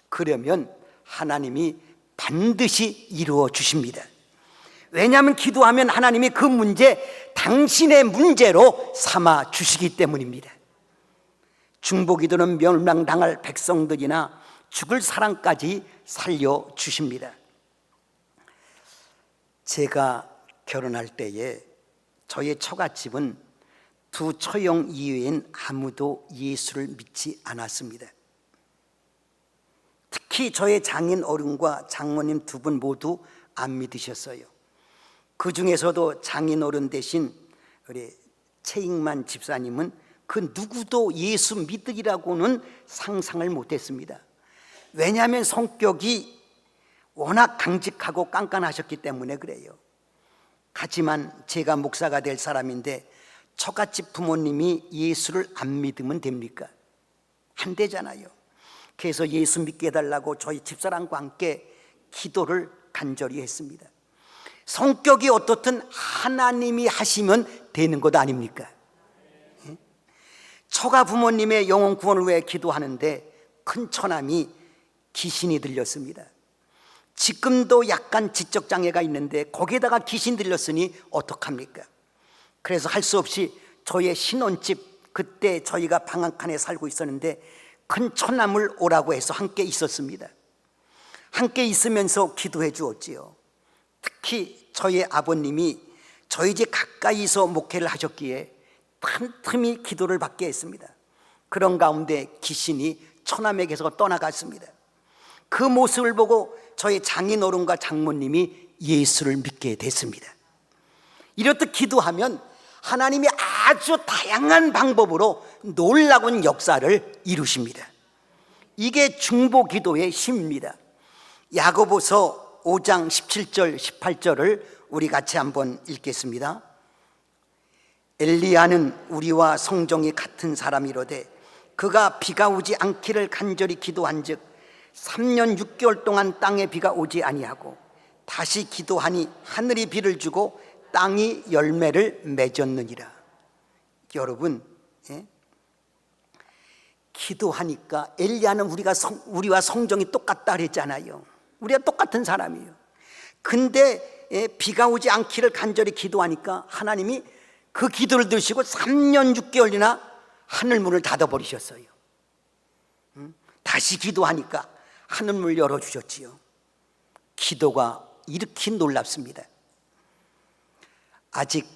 그러면 하나님이 반드시 이루어 주십니다. 왜냐하면 기도하면 하나님이 그 문제 당신의 문제로 삼아 주시기 때문입니다. 중보 기도는 멸망당할 백성들이나 죽을 사람까지 살려 주십니다. 제가 결혼할 때에 저의 처갓집은 두 처형 이외엔 아무도 예수를 믿지 않았습니다. 특히 저의 장인 어른과 장모님 두 분 모두 안 믿으셨어요. 그 중에서도 장인 어른 대신 우리 최익만 집사님은 그 누구도 예수 믿으리라고는 상상을 못했습니다. 왜냐하면 성격이 워낙 강직하고 깐깐하셨기 때문에 그래요. 하지만 제가 목사가 될 사람인데 처갓집 부모님이 예수를 안 믿으면 됩니까? 안 되잖아요. 그래서 예수 믿게 해달라고 저희 집사람과 함께 기도를 간절히 했습니다. 성격이 어떻든 하나님이 하시면 되는 것 아닙니까? 처가 부모님의 영혼 구원을 위해 기도하는데 큰 처남이 귀신이 들렸습니다. 지금도 약간 지적장애가 있는데 거기에다가 귀신 들렸으니 어떡합니까? 그래서 할 수 없이 저의 신혼집, 그때 저희가 방 한 칸에 살고 있었는데 큰 처남을 오라고 해서 함께 있었습니다. 함께 있으면서 기도해 주었지요. 특히 저희 아버님이 저희 집 가까이서 목회를 하셨기에 틈틈이 기도를 받게 했습니다. 그런 가운데 귀신이 처남에게서 떠나갔습니다. 그 모습을 보고 저희 장인어른과 장모님이 예수를 믿게 됐습니다. 이렇듯 기도하면 하나님이 아주 다양한 방법으로 놀라운 역사를 이루십니다. 이게 중보 기도의 힘입니다. 야고보서 5장 17절 18절을 우리 같이 한번 읽겠습니다. 엘리야는 우리와 성정이 같은 사람이로되 그가 비가 오지 않기를 간절히 기도한즉 3년 6개월 동안 땅에 비가 오지 아니하고 다시 기도하니 하늘이 비를 주고 땅이 열매를 맺었느니라. 여러분, 기도하니까 엘리야는 우리와 성정이 똑같다 그랬잖아요. 우리가 똑같은 사람이에요. 근데 비가 오지 않기를 간절히 기도하니까 하나님이 그 기도를 들으시고 3년 6개월이나 하늘문을 닫아버리셨어요. 다시 기도하니까 하늘문을 열어주셨지요. 기도가 이렇게 놀랍습니다. 아직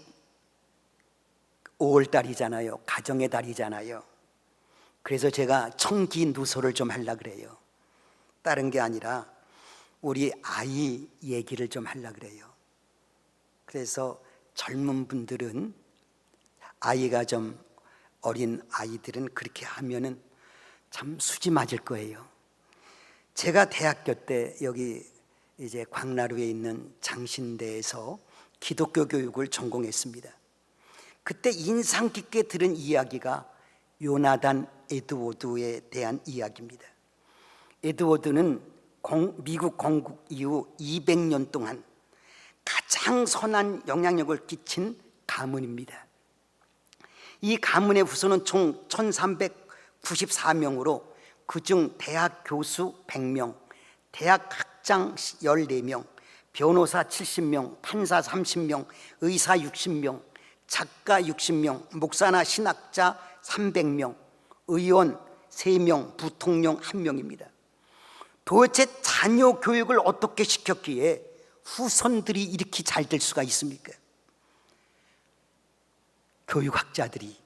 5월달이잖아요. 가정의 달이잖아요. 그래서 제가 청기 누소를 좀 하려고 그래요. 다른 게 아니라 우리 아이 얘기를 좀 하려고 그래요. 그래서 젊은 분들은 아이가 좀 어린 아이들은 그렇게 하면은 참 수지 맞을 거예요. 제가 대학교 때 여기 이제 광나루에 있는 장신대에서 기독교 교육을 전공했습니다. 그때 인상 깊게 들은 이야기가 요나단 에드워드에 대한 이야기입니다. 에드워드는 미국 건국 이후 200년 동안 가장 선한 영향력을 끼친 가문입니다. 이 가문의 후손은 총 1394명으로 그중 대학 교수 100명, 대학 학장 14명, 변호사 70명, 판사 30명, 의사 60명, 작가 60명, 목사나 신학자 300명, 의원 3명, 부통령 1명입니다. 도대체 자녀 교육을 어떻게 시켰기에 후손들이 이렇게 잘 될 수가 있습니까? 교육학자들이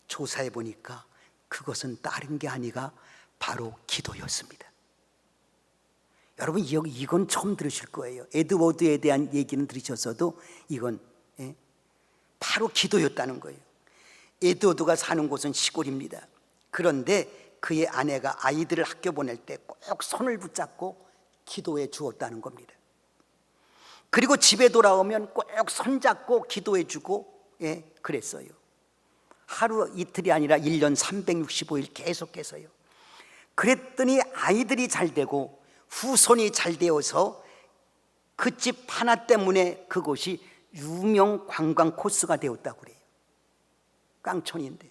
조사해 보니까 그것은 다른 게 아니라 바로 기도였습니다. 여러분 이건 처음 들으실 거예요. 에드워드에 대한 얘기는 들으셨어도 이건 바로 기도였다는 거예요. 에드워드가 사는 곳은 시골입니다. 그런데 그의 아내가 아이들을 학교 보낼 때 꼭 손을 붙잡고 기도해 주었다는 겁니다. 그리고 집에 돌아오면 꼭 손잡고 기도해 주고 그랬어요. 하루 이틀이 아니라 1년 365일 계속해서요. 그랬더니 아이들이 잘 되고 후손이 잘 되어서 그 집 하나 때문에 그곳이 유명 관광 코스가 되었다고 그래요. 깡촌인데.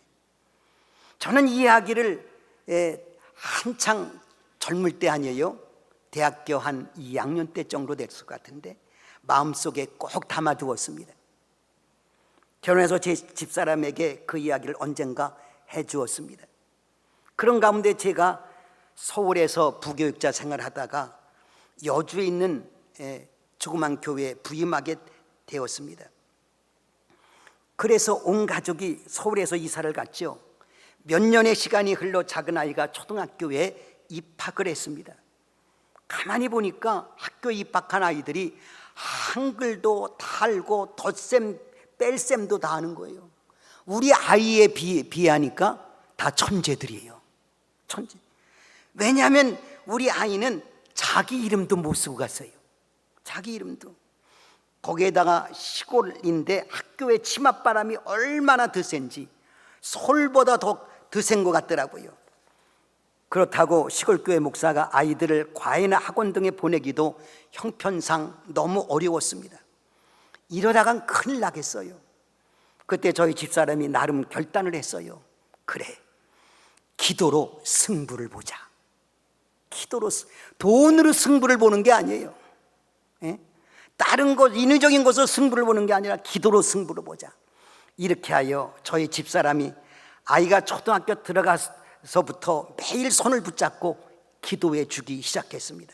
저는 이 이야기를 한창 젊을 때 아니에요. 대학교 한 2학년 때 정도 됐을 것 같은데 마음속에 꼭 담아두었습니다. 결혼해서 제 집사람에게 그 이야기를 언젠가 해주었습니다. 그런 가운데 제가 서울에서 부교육자 생활하다가 여주에 있는 조그만 교회에 부임하게 되었습니다. 그래서 온 가족이 서울에서 이사를 갔죠. 몇 년의 시간이 흘러 작은 아이가 초등학교에 입학을 했습니다. 가만히 보니까 학교에 입학한 아이들이 한글도 다 알고 덧셈 뺄셈도 다 아는 거예요. 우리 아이에 비하니까 다 천재들이에요. 천재. 왜냐하면 우리 아이는 자기 이름도 못 쓰고 갔어요. 자기 이름도. 거기에다가 시골인데 학교에 치맛바람이 얼마나 드센지 솔보다 더 드센 것 같더라고요. 그렇다고 시골교회 목사가 아이들을 과외나 학원 등에 보내기도 형편상 너무 어려웠습니다. 이러다간 큰일 나겠어요. 그때 저희 집사람이 나름 결단을 했어요. 그래, 기도로 승부를 보자. 기도로, 돈으로 승부를 보는 게 아니에요. 다른 것, 인위적인 것으로 승부를 보는 게 아니라 기도로 승부를 보자. 이렇게 하여 저희 집사람이 아이가 초등학교 들어가서부터 매일 손을 붙잡고 기도해 주기 시작했습니다.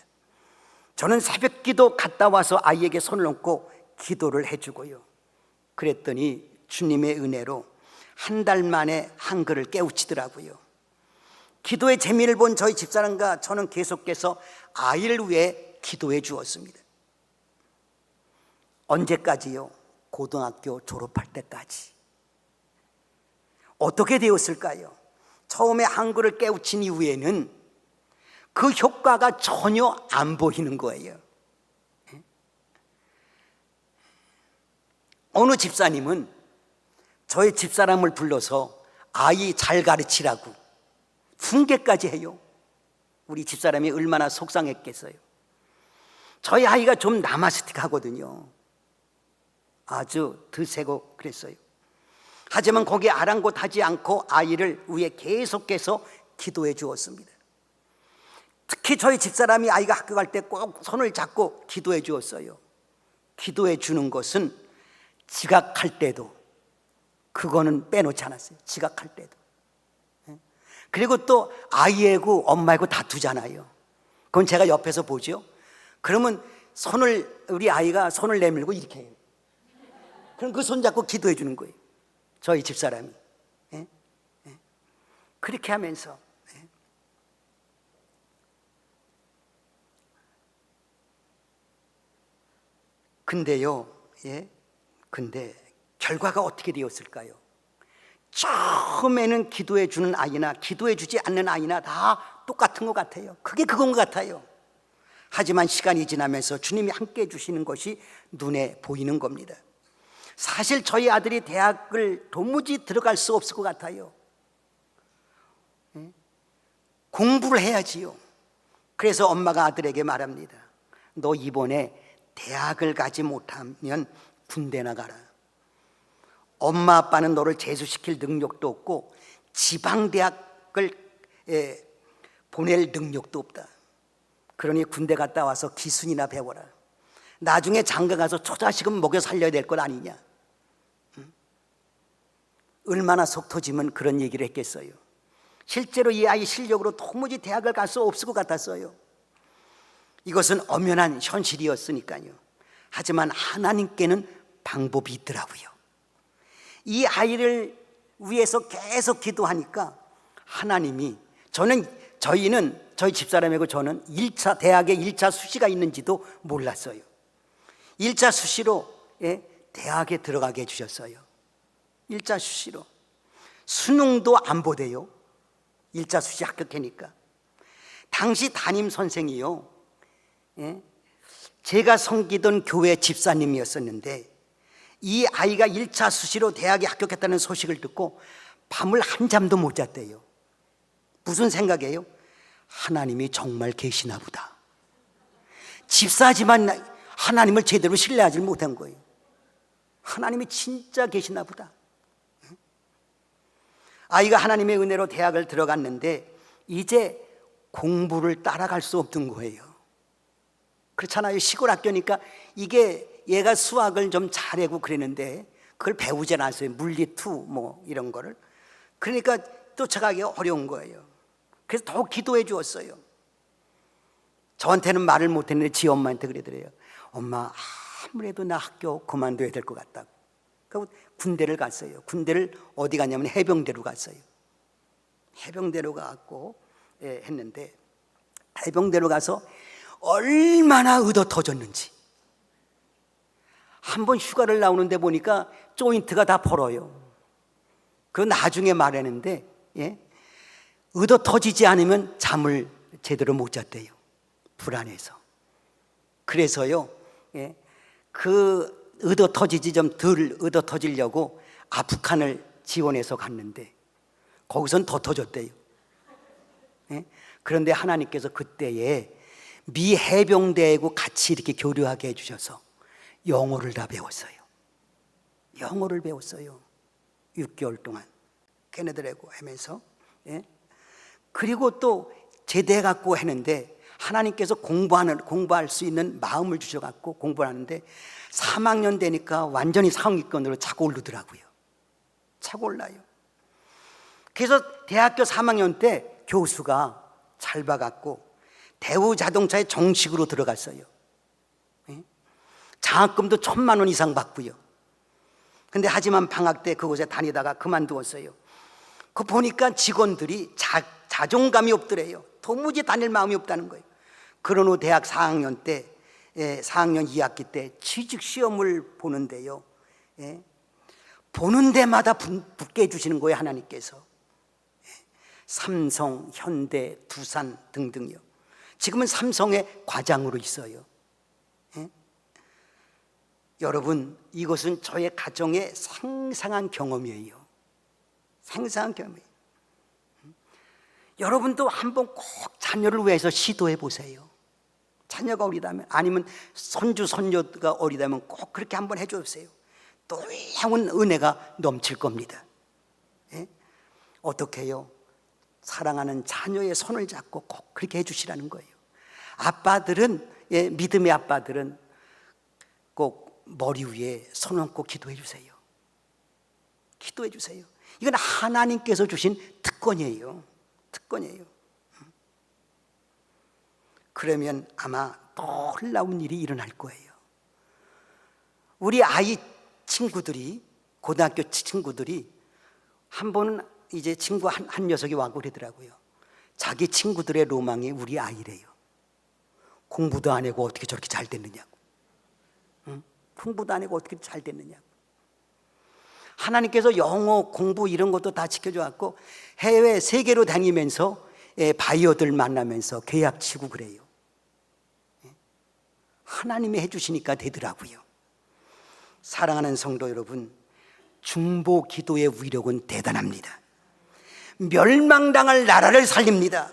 저는 새벽 기도 갔다 와서 아이에게 손을 얹고 기도를 해주고요. 그랬더니 주님의 은혜로 한 달 만에 한글을 깨우치더라고요. 기도의 재미를 본 저희 집사람과 저는 계속해서 아이를 위해 기도해 주었습니다. 언제까지요? 고등학교 졸업할 때까지. 어떻게 되었을까요? 처음에 한글을 깨우친 이후에는 그 효과가 전혀 안 보이는 거예요. 어느 집사님은 저희 집사람을 불러서 아이 잘 가르치라고 훈계까지 해요. 우리 집사람이 얼마나 속상했겠어요. 저희 아이가 좀 남아스틱 하거든요. 아주 드세고 그랬어요. 하지만 거기에 아랑곳하지 않고 아이를 위해 계속해서 기도해 주었습니다. 특히 저희 집사람이 아이가 학교 갈 때 꼭 손을 잡고 기도해 주었어요. 기도해 주는 것은 지각할 때도 그거는 빼놓지 않았어요. 지각할 때도. 그리고 또 아이하고 엄마하고 다투잖아요. 그건 제가 옆에서 보죠. 그러면 우리 아이가 손을 내밀고 이렇게 해요. 그럼 그 손 잡고 기도해 주는 거예요. 저희 집사람이. 그렇게 하면서. 근데요, 근데 결과가 어떻게 되었을까요? 처음에는 기도해 주는 아이나 기도해 주지 않는 아이나 다 똑같은 것 같아요. 그게 그건 것 같아요. 하지만 시간이 지나면서 주님이 함께 해주시는 것이 눈에 보이는 겁니다. 사실 저희 아들이 대학을 도무지 들어갈 수 없을 것 같아요. 공부를 해야지요. 그래서 엄마가 아들에게 말합니다. 너 이번에 대학을 가지 못하면 군대 나가라. 엄마 아빠는 너를 재수시킬 능력도 없고 지방대학을 보낼 능력도 없다. 그러니 군대 갔다 와서 기순이나 배워라. 나중에 장가 가서 초자식은 먹여 살려야 될 것 아니냐. 얼마나 속 터지면 그런 얘기를 했겠어요. 실제로 이 아이 실력으로 도무지 대학을 갈 수 없을 것 같았어요. 이것은 엄연한 현실이었으니까요. 하지만 하나님께는 방법이 있더라고요. 이 아이를 위해서 계속 기도하니까 하나님이, 저희 집사람이고 저는 대학에 1차 수시가 있는지도 몰랐어요. 1차 수시로 대학에 들어가게 해주셨어요. 1차 수시로. 수능도 안 보대요. 1차 수시 합격하니까. 당시 담임 선생이요, 제가 섬기던 교회 집사님이었었는데 이 아이가 1차 수시로 대학에 합격했다는 소식을 듣고 밤을 한잠도 못 잤대요. 무슨 생각이에요? 하나님이 정말 계시나 보다. 집사지만 하나님을 제대로 신뢰하지 못한 거예요. 하나님이 진짜 계시나 보다. 아이가 하나님의 은혜로 대학을 들어갔는데 이제 공부를 따라갈 수 없는 거예요. 그렇잖아요. 시골 학교니까 이게 얘가 수학을 좀 잘하고 그랬는데 그걸 배우지 않았어요. 물리2 뭐 이런 거를. 그러니까 쫓아가기가 어려운 거예요. 그래서 더 기도해 주었어요. 저한테는 말을 못했는데 지 엄마한테 그러더래요. 엄마, 아무래도 나 학교 그만둬야 될 것 같다고. 그리고 군대를 갔어요. 군대를 어디 갔냐면 해병대로 갔어요. 해병대로 가고 했는데 해병대로 가서 얼마나 의도 터졌는지. 한번 휴가를 나오는데 보니까 조인트가 다 벌어요. 그 나중에 말했는데 의도 터지지 않으면 잠을 제대로 못 잤대요. 불안해서. 그래서요, 그 의도 터지지 좀 덜 의도 터지려고 아프간을 지원해서 갔는데 거기선 더 터졌대요. 그런데 하나님께서 그때에 미 해병대하고 같이 이렇게 교류하게 해주셔서 영어를 다 배웠어요. 영어를 배웠어요. 6개월 동안 걔네들하고 하면서. 그리고 또 제대해갖고 했는데 하나님께서 공부할 수 있는 마음을 주셔갖고 공부를 하는데 3학년 되니까 완전히 상위권으로 차고 오르더라고요. 차고 올라요. 그래서 대학교 3학년 때 교수가 잘 봐갖고 대우자동차에 정식으로 들어갔어요. 장학금도 1,000만 원 이상 받고요. 근데 하지만 방학 때 그곳에 다니다가 그만두었어요. 그 보니까 직원들이 자존감이 없더래요. 도무지 다닐 마음이 없다는 거예요. 그런 후 대학 4학년 때 4학년 2학기 때 취직 시험을 보는데요, 보는 데마다 붙게 해주시는 거예요. 하나님께서. 삼성, 현대, 두산 등등요. 지금은 삼성의 과장으로 있어요. 여러분, 이것은 저의 가정의 상상한 경험이에요. 상상한 경험이에요. 여러분도 한번 꼭 자녀를 위해서 시도해 보세요. 자녀가 어리다면, 아니면 손주, 손녀가 어리다면 꼭 그렇게 한번 해주세요. 놀라운 은혜가 넘칠 겁니다. 어떻게 해요? 사랑하는 자녀의 손을 잡고 꼭 그렇게 해주시라는 거예요. 아빠들은, 믿음의 아빠들은 꼭 머리 위에 손 얹고 기도해 주세요. 기도해 주세요. 이건 하나님께서 주신 특권이에요. 특권이에요. 그러면 아마 놀라운 일이 일어날 거예요. 우리 아이 친구들이, 고등학교 친구들이 한 번은 이제 친구 한 녀석이 와고 그러더라고요. 자기 친구들의 로망이 우리 아이래요. 공부도 안 하고 어떻게 저렇게 잘 됐느냐고. 공부도 안 하고 어떻게 잘 됐느냐고. 하나님께서 영어 공부 이런 것도 다 지켜줘갖고 해외 세계로 다니면서 바이어들 만나면서 계약 치고 그래요. 하나님이 해주시니까 되더라고요. 사랑하는 성도 여러분, 중보 기도의 위력은 대단합니다. 멸망당할 나라를 살립니다.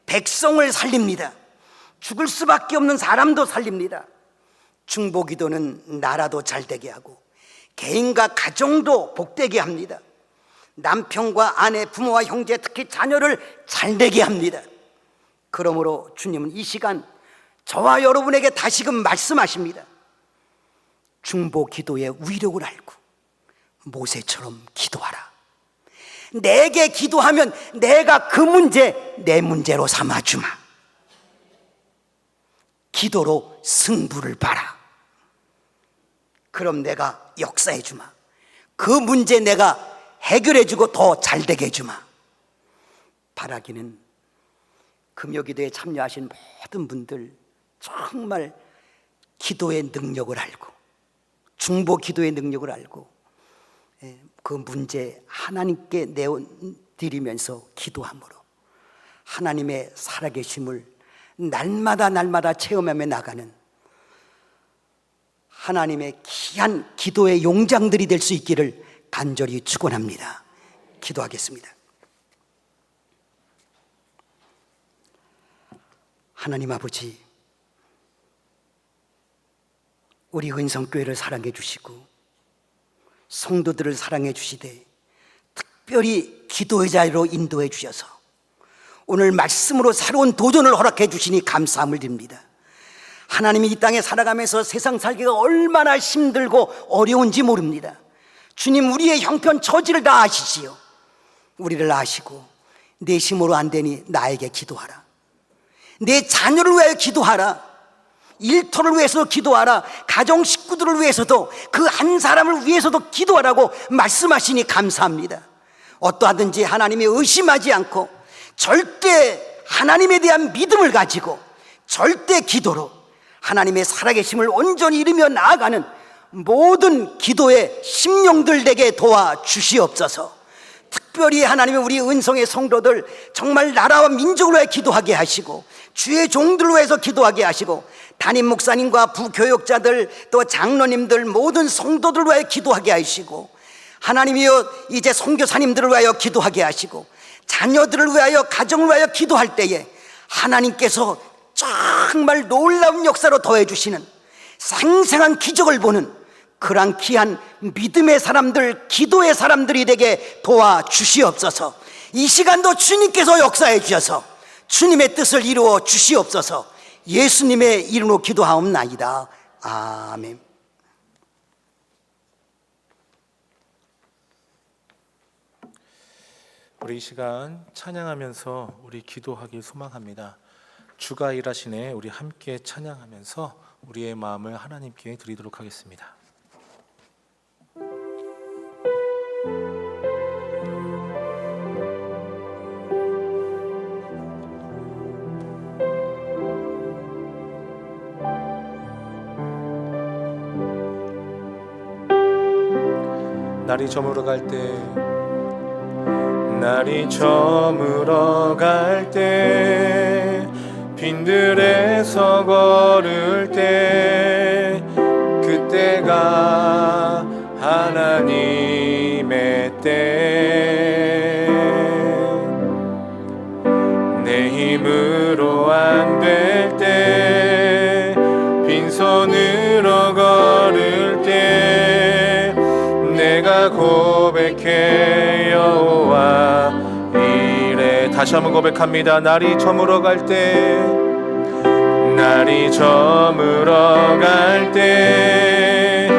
백성을 살립니다. 죽을 수밖에 없는 사람도 살립니다. 중보 기도는 나라도 잘되게 하고 개인과 가정도 복되게 합니다. 남편과 아내, 부모와 형제, 특히 자녀를 잘되게 합니다. 그러므로 주님은 이 시간 저와 여러분에게 다시금 말씀하십니다. 중보 기도의 위력을 알고 모세처럼 기도하라. 내게 기도하면 내가 그 문제 내 문제로 삼아주마. 기도로 승부를 봐라. 그럼 내가 역사해주마. 그 문제 내가 해결해주고 더 잘되게 해주마. 바라기는 금요기도에 참여하신 모든 분들 정말 기도의 능력을 알고 중보 기도의 능력을 알고 그 문제 하나님께 내어드리면서 기도함으로 하나님의 살아계심을 날마다 체험하며 나가는 하나님의 귀한 기도의 용장들이 될 수 있기를 간절히 축원합니다. 기도하겠습니다. 하나님 아버지, 우리 은성교회를 사랑해 주시고 성도들을 사랑해 주시되 특별히 기도의 자리로 인도해 주셔서 오늘 말씀으로 새로운 도전을 허락해 주시니 감사함을 드립니다. 하나님이 이 땅에 살아가면서 세상 살기가 얼마나 힘들고 어려운지 모릅니다. 주님, 우리의 형편 처지를 다 아시지요. 우리를 아시고 내 힘으로 안 되니 나에게 기도하라. 내 자녀를 위하여 기도하라. 일터를 위해서 기도하라. 가정 식구들을 위해서도 그 한 사람을 위해서도 기도하라고 말씀하시니 감사합니다. 어떠하든지 하나님이 의심하지 않고 절대 하나님에 대한 믿음을 가지고 절대 기도로 하나님의 살아계심을 온전히 이루며 나아가는 모든 기도의 심령들 되게 도와주시옵소서. 특별히 하나님의 우리 은성의 성도들 정말 나라와 민족을 위해 기도하게 하시고 주의 종들을 위해서 기도하게 하시고 담임 목사님과 부교역자들 또 장로님들 모든 성도들을 위해 기도하게 하시고 하나님이여 이제 선교사님들을 위하여 기도하게 하시고 자녀들을 위하여 가정을 위하여 기도할 때에 하나님께서 정말 놀라운 역사로 더해주시는 생생한 기적을 보는 그러한 귀한 믿음의 사람들, 기도의 사람들이 되게 도와주시옵소서. 이 시간도 주님께서 역사해 주셔서 주님의 뜻을 이루어 주시옵소서. 예수님의 이름으로 기도하옵나이다. 아멘. 우리 이 시간 찬양하면서 우리 기도하길 소망합니다. 주가 일하시네. 우리 함께 찬양하면서 우리의 마음을 하나님께 드리도록 하겠습니다. 날이 저물어 갈 때, 날이 저물어 갈 때, 빈들에서 걸을 때, 그때가 하나님의 때. 내 힘으로 안 될 때, 빈손으로 걸을 때, 내가 고백해 여호와 이래. 다시 한번 고백합니다. 날이 저물어 갈 때, 날이 저물어 갈 때,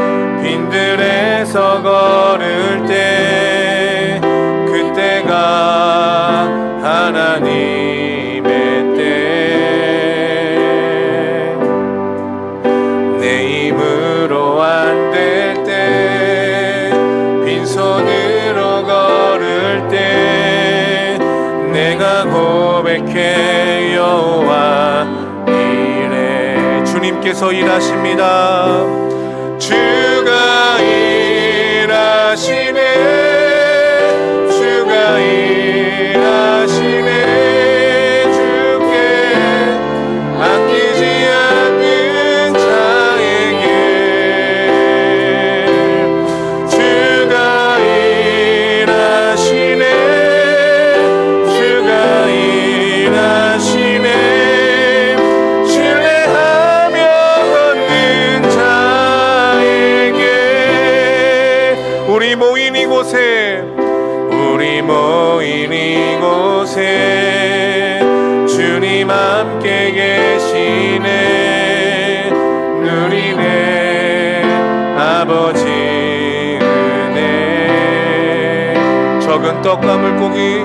빈들에서 걸을 때, 그때가 하나님의 때. 내 힘으로 안 될 때, 빈손으로 걸을 때, 내가 고백해 여호와 이래. 주님께서 일하십니다. 주가 일하 주가 일하시네. 주께 아끼지 않는 자에게 주가 일하시네. 주가 일하시네. 신뢰하며 얻는 자에게 우리 모인 이곳에 주님 함께 계시네. 누리네 아버지 은혜. 적은 떡과 물고기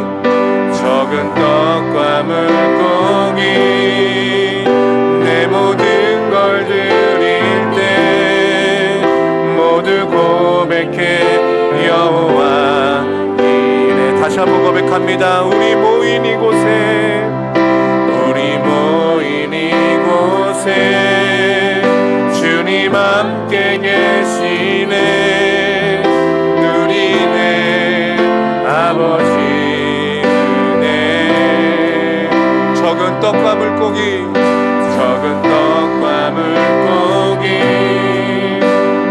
내 모든 걸 드릴 때 모두 고백해 여호와 이래. 다시 한번 고백합니다. 우리 모인 이곳에 주님 함께 계시네. 누리네 아버지 은혜. 적은 떡과 물고기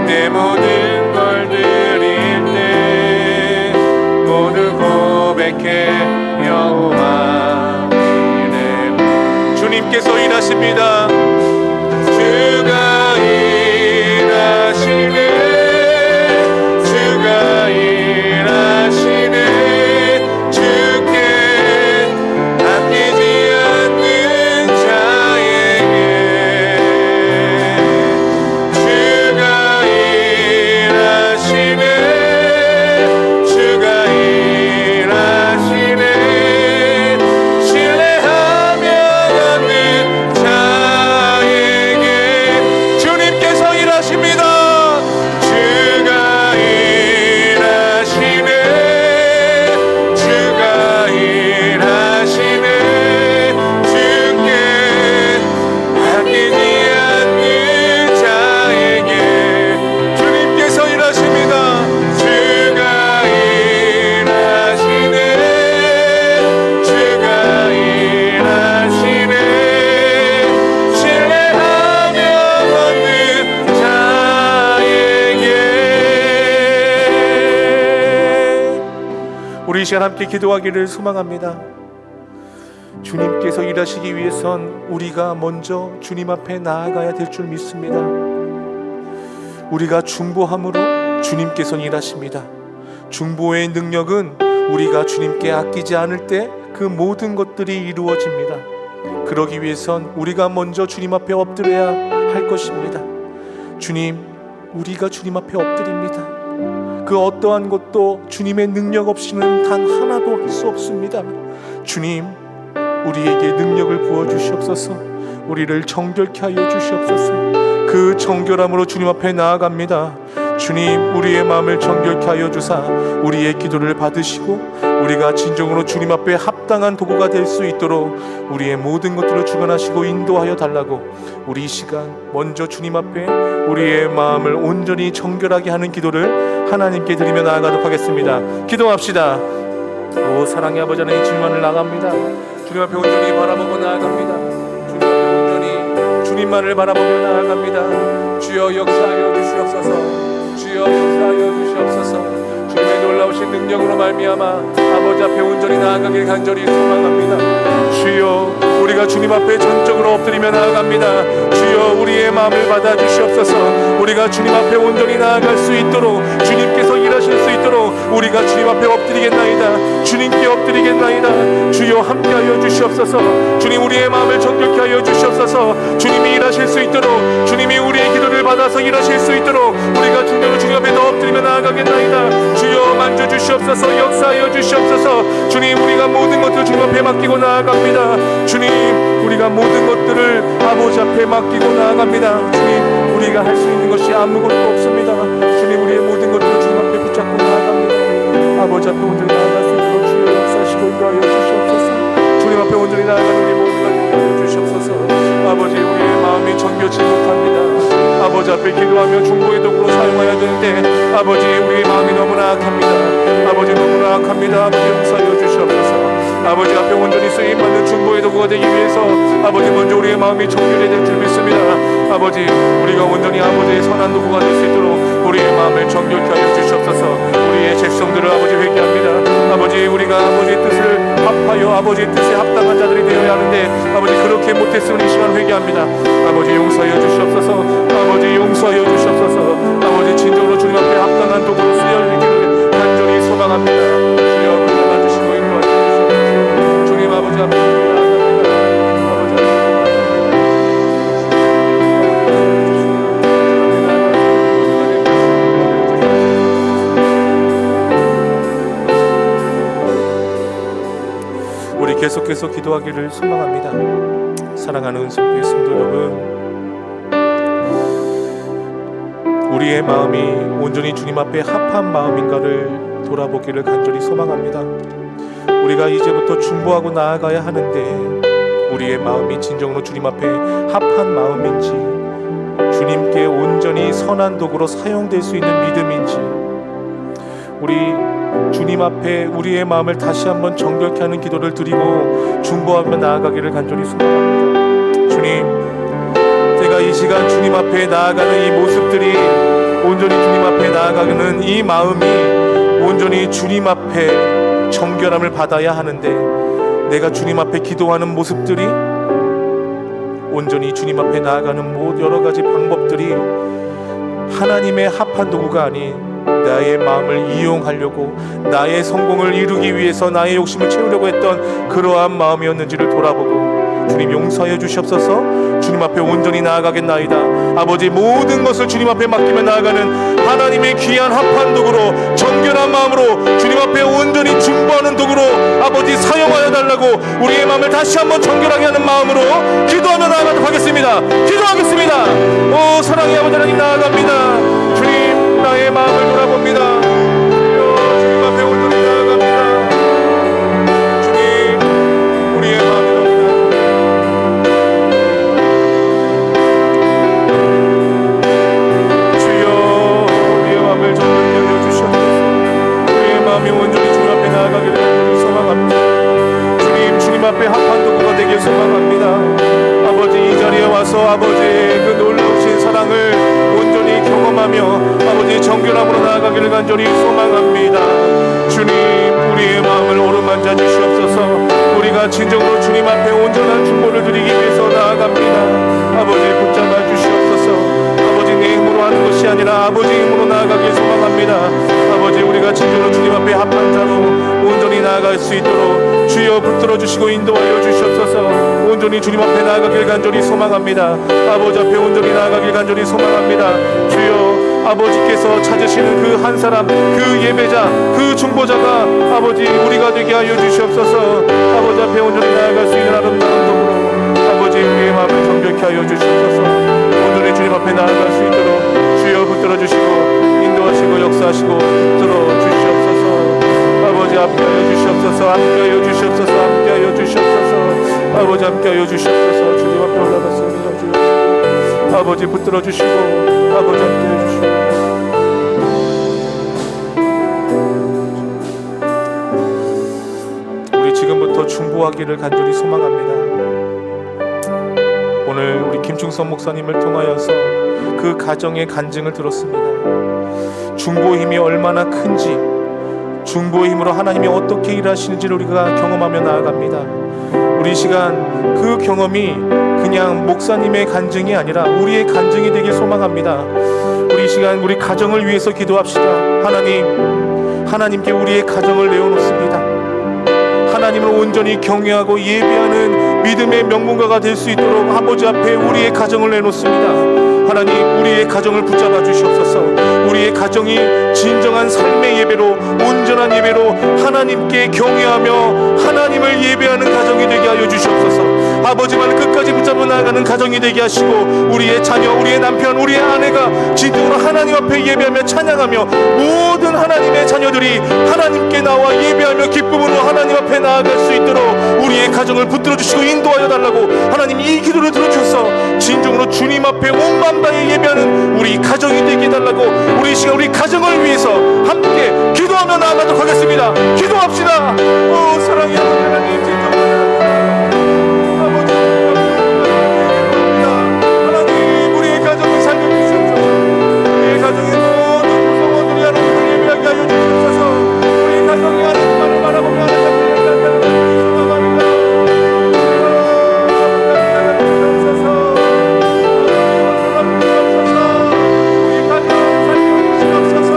내 모든 걸 드릴 때 모두 고백해 여호와 이래. 주님께서 일하십니다. 주가 일하시네. 주가 일하시네. 주께 아끼지 않는 자에게 주가 일하시네. 주가 일하시네. 신뢰하며 얻는 자에게 주님께서 일하십니다. 주가 일하시네. 주가 일하시네. 주께 아끼지 않는 자에게 주님께서 일하십니다. 주가 일하시네. 주가 일하시네. 신뢰하며 얻는 자에게. 우리 이 시간 함께 기도하기를 소망합니다. 주님께서 일하시기 위해선 우리가 먼저 주님 앞에 나아가야 될 줄 믿습니다. 우리가 중보함으로 주님께서 일하십니다. 중보의 능력은 우리가 주님께 아끼지 않을 때 그 모든 것들이 이루어집니다. 그러기 위해선 우리가 먼저 주님 앞에 엎드려야 할 것입니다. 주님, 우리가 주님 앞에 엎드립니다. 그 어떠한 것도 주님의 능력 없이는 단 하나도 할 수 없습니다. 주님, 우리에게 능력을 부어주시옵소서. 우리를 정결케 하여 주시옵소서. 그 정결함으로 주님 앞에 나아갑니다. 주님, 우리의 마음을 정결케 하여 주사 우리의 기도를 받으시고 우리가 진정으로 주님 앞에 합당한 도구가 될 수 있도록 우리의 모든 것들을 주관하시고 인도하여 달라고, 우리 이 시간 먼저 주님 앞에 우리의 마음을 온전히 정결하게 하는 기도를 하나님께 드리며 나아가도록 하겠습니다. 기도합시다. 오 사랑의 아버지 하나님, 주님만을 나갑니다. 주님 앞에 온전히 바라보고 나아갑니다. 주님 앞에 온전히 주님만을 바라보며 나아갑니다. 주여 역사하여 주시옵소서. 주여 역사하여 주시옵소서. 주님의 놀라우신 능력으로 말미암아 아버지 앞에 온전히 나아가길 간절히 소망합니다. 주여, 우리가 주님 앞에 전적으로 엎드리며 나아갑니다. 주여, 우리의 마음을 받아 주시옵소서. 우리가 주님 앞에 온전히 나아갈 수 있도록, 주님께서 일하실 수 있도록 우리가 주님 앞에 엎드리겠나이다. 주님께 엎드리겠나이다. 주여, 함께하여 주시옵소서. 주님, 우리의 마음을 정결케 하여 주시옵소서. 주님이 일하실 수 있도록, 주님이 우리의 기도를 받아서 일하실 수 있도록 우리가 진정으로 주님 앞에 더 엎드리며 나아가겠나이다. 주여, 만져주시옵소서. 역사하여 주시옵소서. 주님, 우리가 모든 것들을 주님 앞에 맡기고 나아갑니다. 주님, 우리가 모든 것들을 아버지 앞에 맡기고 나아갑니다. 주님, 우리가 할 수 있는 것이 아무것도 없습니다. 주님, 우리의 모든 것들을 주님 앞에 붙잡고 나아갑니다. 아버지 앞에 온전히 나아갈 수 있도록 주여 역사하시고 인도하여 주시옵소서. 주님 앞에 온전히 나아가는 우리 모두가 인도하여 주시옵소서. 아버지, 우리의 마음이 정결치 못합니다. 아버지 앞에 기도하며 중보의 도구로 사용해야 되는데 아버지 우리의 마음이 너무나 악합니다. 아버지 너무나 악합니다. 아버지 용서하여 주시옵소서. 아버지 앞에 온전히 쓰임받는 중보의 도구가 되기 위해서 아버지 먼저 우리의 마음이 정결해야 될 줄 믿습니다. 아버지 우리가 온전히 아버지의 선한 도구가 될 수 있도록 우리의 마음을 정결케 하여 주시옵소서. 우리의 죄성들을 아버지 회개합니다. 아버지 우리가 아버지의 뜻을 합하여 아버지의 뜻에 합당한 자들이 되어야 하는데 아버지 그렇게 못했으면 이 시간 회개합니다. 아버지 용서하여 주시옵소서. 아버지 용서하여 주시옵소서. 아버지 진정으로 주님 앞에 합당한 도구로 쓰여지기를 간절히 소망합니다. 주여 불러주시고 인도하여 주시옵소서. 주님 아버지 앞에 나아갑니다. 아버지 우리 계속해서 기도하기를 소망합니다. 사랑하는 은총교회 성도 여러분, 우리의 마음이 온전히 주님 앞에 합한 마음인가를 돌아보기를 간절히 소망합니다. 우리가 이제부터 중보하고 나아가야 하는데 우리의 마음이 진정으로 주님 앞에 합한 마음인지, 주님께 온전히 선한 도구로 사용될 수 있는 믿음인지, 우리 주님 앞에 우리의 마음을 다시 한번 정결케 하는 기도를 드리고 중보하며 나아가기를 간절히 소망합니다. 주님, 제가 이 시간 주님 앞에 나아가는 이 모습들이 온전히 주님 앞에 나아가는 이 마음이 온전히 주님 앞에 정결함을 받아야 하는데 내가 주님 앞에 기도하는 모습들이 온전히 주님 앞에 나아가는 여러 가지 방법들이 하나님의 합한 도구가 아닌 나의 마음을 이용하려고 나의 성공을 이루기 위해서 나의 욕심을 채우려고 했던 그러한 마음이었는지를 돌아보고 주님 용서하여 주시옵소서. 주님 앞에 온전히 나아가겠나이다. 아버지 모든 것을 주님 앞에 맡기며 나아가는 하나님의 귀한 합한 도구로 정결한 마음으로 주님 앞에 온전히 중보하는 도구로 아버지 사용하여 달라고 우리의 마음을 다시 한번 정결하게 하는 마음으로 기도하며 나아가도록 하겠습니다. 기도하겠습니다. 오 사랑의 아버지 하나님 나아갑니다. 주님 나의 마음을 돌아봅니다. 주님 앞에 온전히 나아갑니다. 주님 우리의 마음을 앞에 합한 도구가 되길 소망합니다. 아버지 이 자리에 와서 아버지의 그 놀라우신 사랑을 온전히 경험하며 아버지 정결함으로 나아가기를 간절히 소망합니다. 주님 우리의 마음을 오르만져 주시옵소서. 우리가 진정으로 주님 앞에 온전한 중보를 드리기 위해서 나아갑니다. 아버지 붙잡아 주시옵소서. 아버지 내 힘으로 하는 것이 아니라 아버지 힘으로 나아가길 소망합니다. 아버지 우리가 진정으로 주님 앞에 합한 자로 온전히 나아갈 수 있도록 주여 붙들어 주시고 인도하여 주시옵소서. 온전히 주님 앞에 나아가길 간절히 소망합니다. 아버지 앞에 온전히 나아가길 간절히 소망합니다. 주여 아버지께서 찾으시는 그 한 사람, 그 예배자, 그 중보자가 아버지 우리가 되게 하여 주시옵소서. 아버지 앞에 온전히 나아갈 수 있는 아름다운 도구로 아버지 우리의 마음을 정결케 하여 주시옵소서. 온전히 주님 앞에 나아갈 수 있도록 주여 붙들어 주시고 인도하시고 역사하시고 붙들어 주시옵소서. 아버지 함께하여 주시옵소서. 함께하여 주시옵소서. 함께하여 주시옵소서. 아버지 함께하여 주시옵소서. 주님 앞에 올라갔습니다. 주여 아버지 붙들어 주시고 아버지 함께해 주시옵소서. 우리 지금부터 중보하기를 간절히 소망합니다. 오늘 우리 김충선 목사님을 통하여서 그 가정의 간증을 들었습니다. 중보의 힘이 얼마나 큰지, 중보의 힘으로 하나님이 어떻게 일하시는지를 우리가 경험하며 나아갑니다. 우리 시간 그 경험이 그냥 목사님의 간증이 아니라 우리의 간증이 되길 소망합니다. 우리 시간 우리 가정을 위해서 기도합시다. 하나님께 우리의 가정을 내어놓습니다. 하나님을 온전히 경외하고 예배하는 믿음의 명문가가 될 수 있도록 아버지 앞에 우리의 가정을 내놓습니다. 하나님 우리의 가정을 붙잡아 주시옵소서. 우리의 가정이 진정한 삶의 예배로 온전한 예배로 하나님께 경외하며 하나님을 예배하는 가정이 되게 하여 주시옵소서. 아버지만을 끝까지 붙잡아 나아가는 가정이 되게 하시고, 우리의 자녀, 우리의 남편, 우리의 아내가 진정으로 하나님 앞에 예배하며 찬양하며, 모든 하나님의 자녀들이 하나님께 나와 예배하며 기쁨으로 하나님 앞에 나아갈 수 있도록 우리의 가정을 붙들어 주시고 인도하여 달라고 하나님 이 기도를 들어주셔서 진정으로 주님 앞에 온 마음 다해 예배하는 우리 가정이 되게 해달라고, 우리 이 시간 우리 가정을 위해서 함께 기도하며 나아가도록 하겠습니다. 기도합시다. 오 사랑의 하나님, 진정으로 아버지, 하나님 우리의 가정을 살려주셔서 우리의 가정의 모든 구성원들이 하나님을 예배하게 하여 주셔서 우리 가정이 하나님만을 바라보며 하나님을 소망합니다. 우리 가정 살려주시옵소서.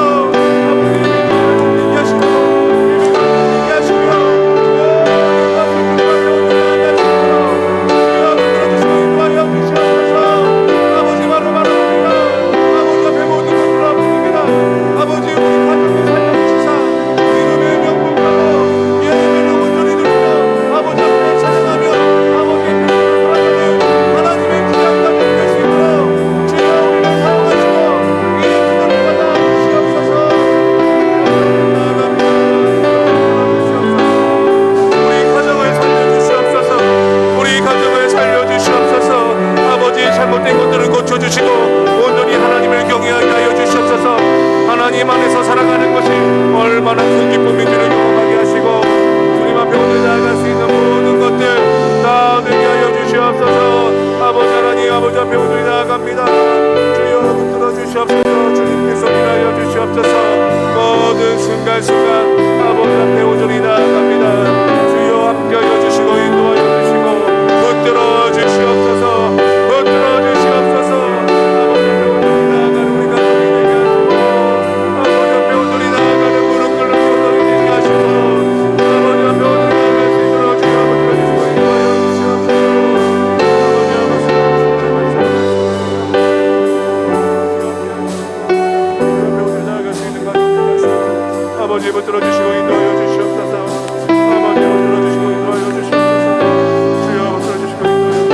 잘못된 것들을 고쳐주시고 온전히 하나님을 경외하게 하여 주시옵소서. 하나님 안에서 살아가는 것이 얼마나 큰 기쁨인지를 경험하게 하시고 주님 앞에 오늘 나아갈 수 있는 모든 것들 다 되게 하여 주시옵소서. 아버지 하나님, 아버지 앞에 오늘 나아갑니다. 주여 붙들어 주시옵소서. 주님께서 인하여 주시옵소서. 모든 순간순간 아버지 앞에 온전히 나아갑니다. 주여 함께하여 주시고 인도하여 주시고 붙들어 주시옵소서. 아버지 붙들어 주시고 인도하여 주시옵소서. 아버지 붙들어 주시고 인도하여 주시옵소서. 주여 붙들어 주시고 인도하여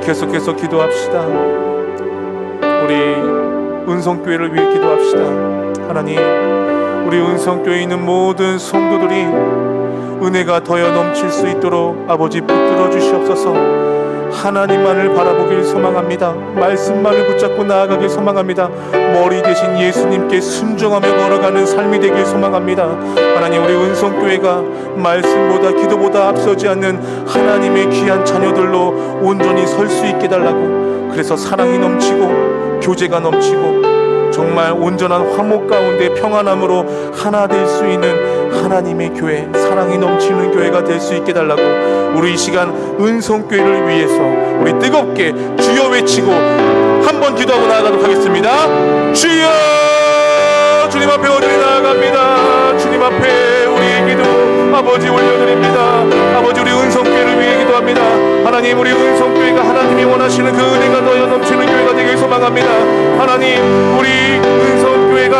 계속해서 기도합시다. 우리 은성교회를 위해 기도합시다. 하나님, 우리 은성교회에 있는 모든 성도들이 은혜가 더여 넘칠 수 있도록 아버지 붙들어 주시옵소서. 하나님만을 바라보길 소망합니다. 말씀만을 붙잡고 나아가길 소망합니다. 머리 대신 예수님께 순종하며 걸어가는 삶이 되길 소망합니다. 하나님, 우리 은성교회가 말씀보다 기도보다 앞서지 않는 하나님의 귀한 자녀들로 온전히 설 수 있게 달라고, 그래서 사랑이 넘치고 교제가 넘치고 정말 온전한 화목 가운데 평안함으로 하나 될 수 있는 하나님의 교회, 사랑이 넘치는 교회가 될 수 있게 달라고, 우리 이 시간 은성교회를 위해서 우리 뜨겁게 주여 외치고 한번 기도하고 나아가도록 하겠습니다. 주여! 주님 앞에 온전히 나아갑니다. 주님 앞에 우리의 기도 아버지 올려드립니다. 아버지, 우리 은성교회를 위해 기도합니다. 하나님, 우리 은성교회가 하나님이 원하시는 그 은혜가 더여 넘치는 교회가 되길 소망합니다. 하나님, 우리 은성교회가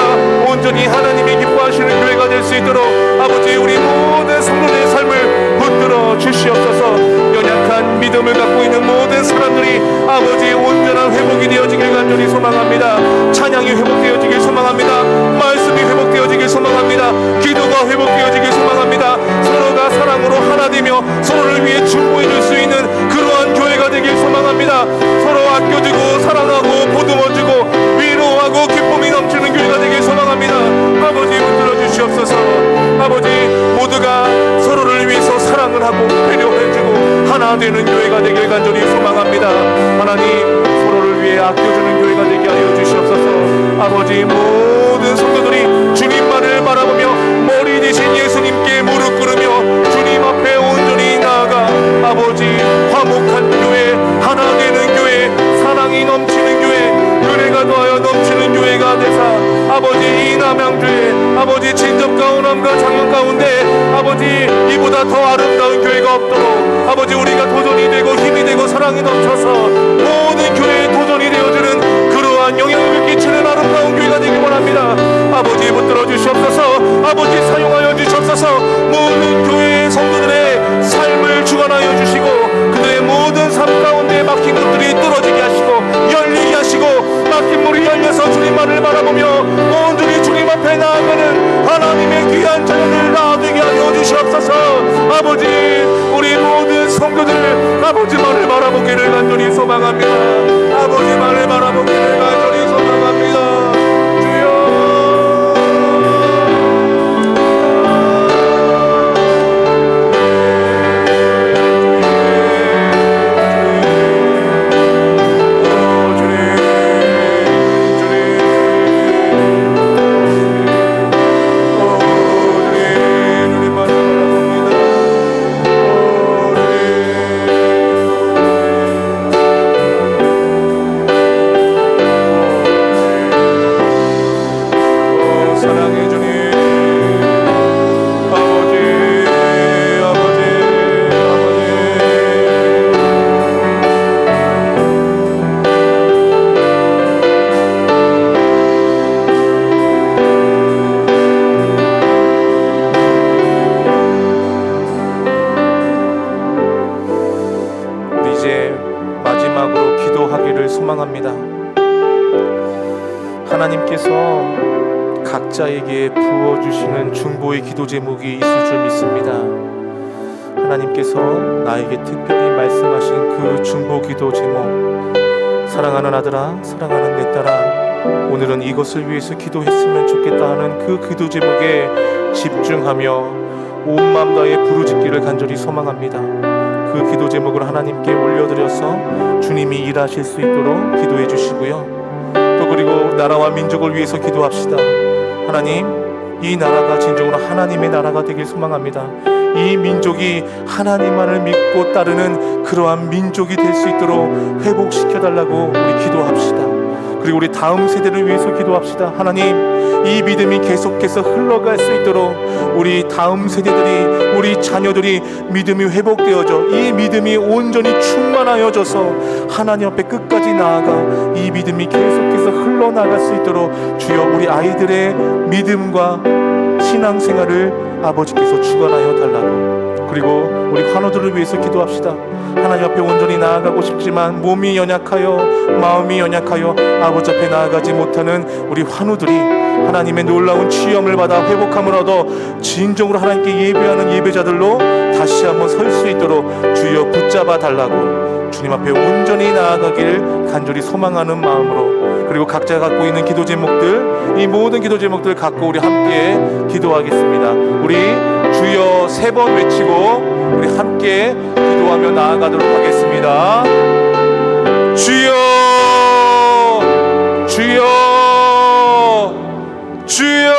온전히 하나님이 기뻐하시는 교회가 될 수 있도록 아버지, 우리 모든 성도들의 삶을 붙들어 주시옵소서. 연약한 믿음을 갖고 있는 모든 사람들이 아버지 온전한 회복이 되어지길 간절히 소망합니다. 찬양이 회복되어지길 소망합니다. 말씀이 회복되어지길 소망합니다. 기도가 회복되어지길 소망합니다. 서로가 사랑으로 하나 되며 서로를 위해 중보해 줄 수 있는 그러한 교회가 되길 소망합니다. 서로 아껴주고 사랑하고 보듬어주고 위로하고 기쁨이 넘치는 교회가 되길 소망합니다. 아버지 붙들어 주시옵소서. 아버지, 모두가 서로를 위해서 사랑을 하고 배려해주고 하나 되는 교회가 되길 간절히 소망합니다. 하나님, 서로를 위해 아껴주는 교회가 되게 하여 주시옵소서. 아버지, 모든 성도들이 주님만을 바라보며 머리 대신 예수님께 무릎 꿇으며 주님 앞에 온전히 나아가 아버지, 화목한 교회, 하나 되는 교회, 사랑이 넘치는 교회, 은혜가 더하여 넘치는 교회가 되사 아버지, 이 남양주에 아버지 친정과 호남과 장영 가운데 아버지, 이보다 더 아름다운 교회가 없도록 아버지, 우리가 도전이 되고 힘이 되고 사랑이 넘쳐서 모든 교회에 도전이 되어주는 그러한 영향을 끼치는 아름다운 교회가 되길 원합니다. 아버지, 붙들어 주시옵소서. 아버지, 사용하여 주시옵소서. 모든 교회의 성도들의 삶을 주관하여 주시고 그들의 모든 삶 가운데 막힌 것들이 뚫어지게 하시고 열리게 하시고 막힌 물이 열려서 주님만을 바라보며 온전히 주님 앞에 나아가는 하나님의 귀한 자녀들 낳아되게 하여 주시옵소서. 아버지, 우리 모든 성도들 아버지만을 바라보기를 간절히 소망합니다. 아버지만을 바라보기를 간절히 소망합니다. 소망합니다. 하나님께서 각자에게 부어주시는 중보의 기도 제목이 있을 줄 믿습니다. 하나님께서 나에게 특별히 말씀하신 그 중보 기도 제목, 사랑하는 아들아, 사랑하는 내 딸아, 오늘은 이것을 위해서 기도했으면 좋겠다 하는 그 기도 제목에 집중하며 온 마음 다해 부르짖기를 간절히 소망합니다. 그 기도 제목을 하나님께 올려드려서 주님이 일하실 수 있도록 기도해 주시고요. 또 그리고 나라와 민족을 위해서 기도합시다. 하나님, 이 나라가 진정으로 하나님의 나라가 되길 소망합니다. 이 민족이 하나님만을 믿고 따르는 그러한 민족이 될 수 있도록 회복시켜달라고 우리 기도합시다. 그리고 우리 다음 세대를 위해서 기도합시다. 하나님, 이 믿음이 계속해서 흘러갈 수 있도록 우리 다음 세대들이, 우리 자녀들이 믿음이 회복되어져 이 믿음이 온전히 충만하여져서 하나님 앞에 끝까지 나아가 이 믿음이 계속해서 흘러나갈 수 있도록 주여 우리 아이들의 믿음과 신앙생활을 아버지께서 주관하여 달라고. 그리고 우리 환우들을 위해서 기도합시다. 하나님 앞에 온전히 나아가고 싶지만 몸이 연약하여 마음이 연약하여 아버지 앞에 나아가지 못하는 우리 환우들이 하나님의 놀라운 치유함을 받아 회복함을 얻어 진정으로 하나님께 예배하는 예배자들로 다시 한번 설 수 있도록 주여 붙잡아 달라고 주님 앞에 온전히 나아가길 간절히 소망하는 마음으로, 그리고 각자 갖고 있는 기도 제목들, 이 모든 기도 제목들을 갖고 우리 함께 기도하겠습니다. 우리 주여 3번 외치고 우리 함께 기도하며 나아가도록 하겠습니다. 주여, 주여, 주여.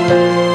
주옵소서.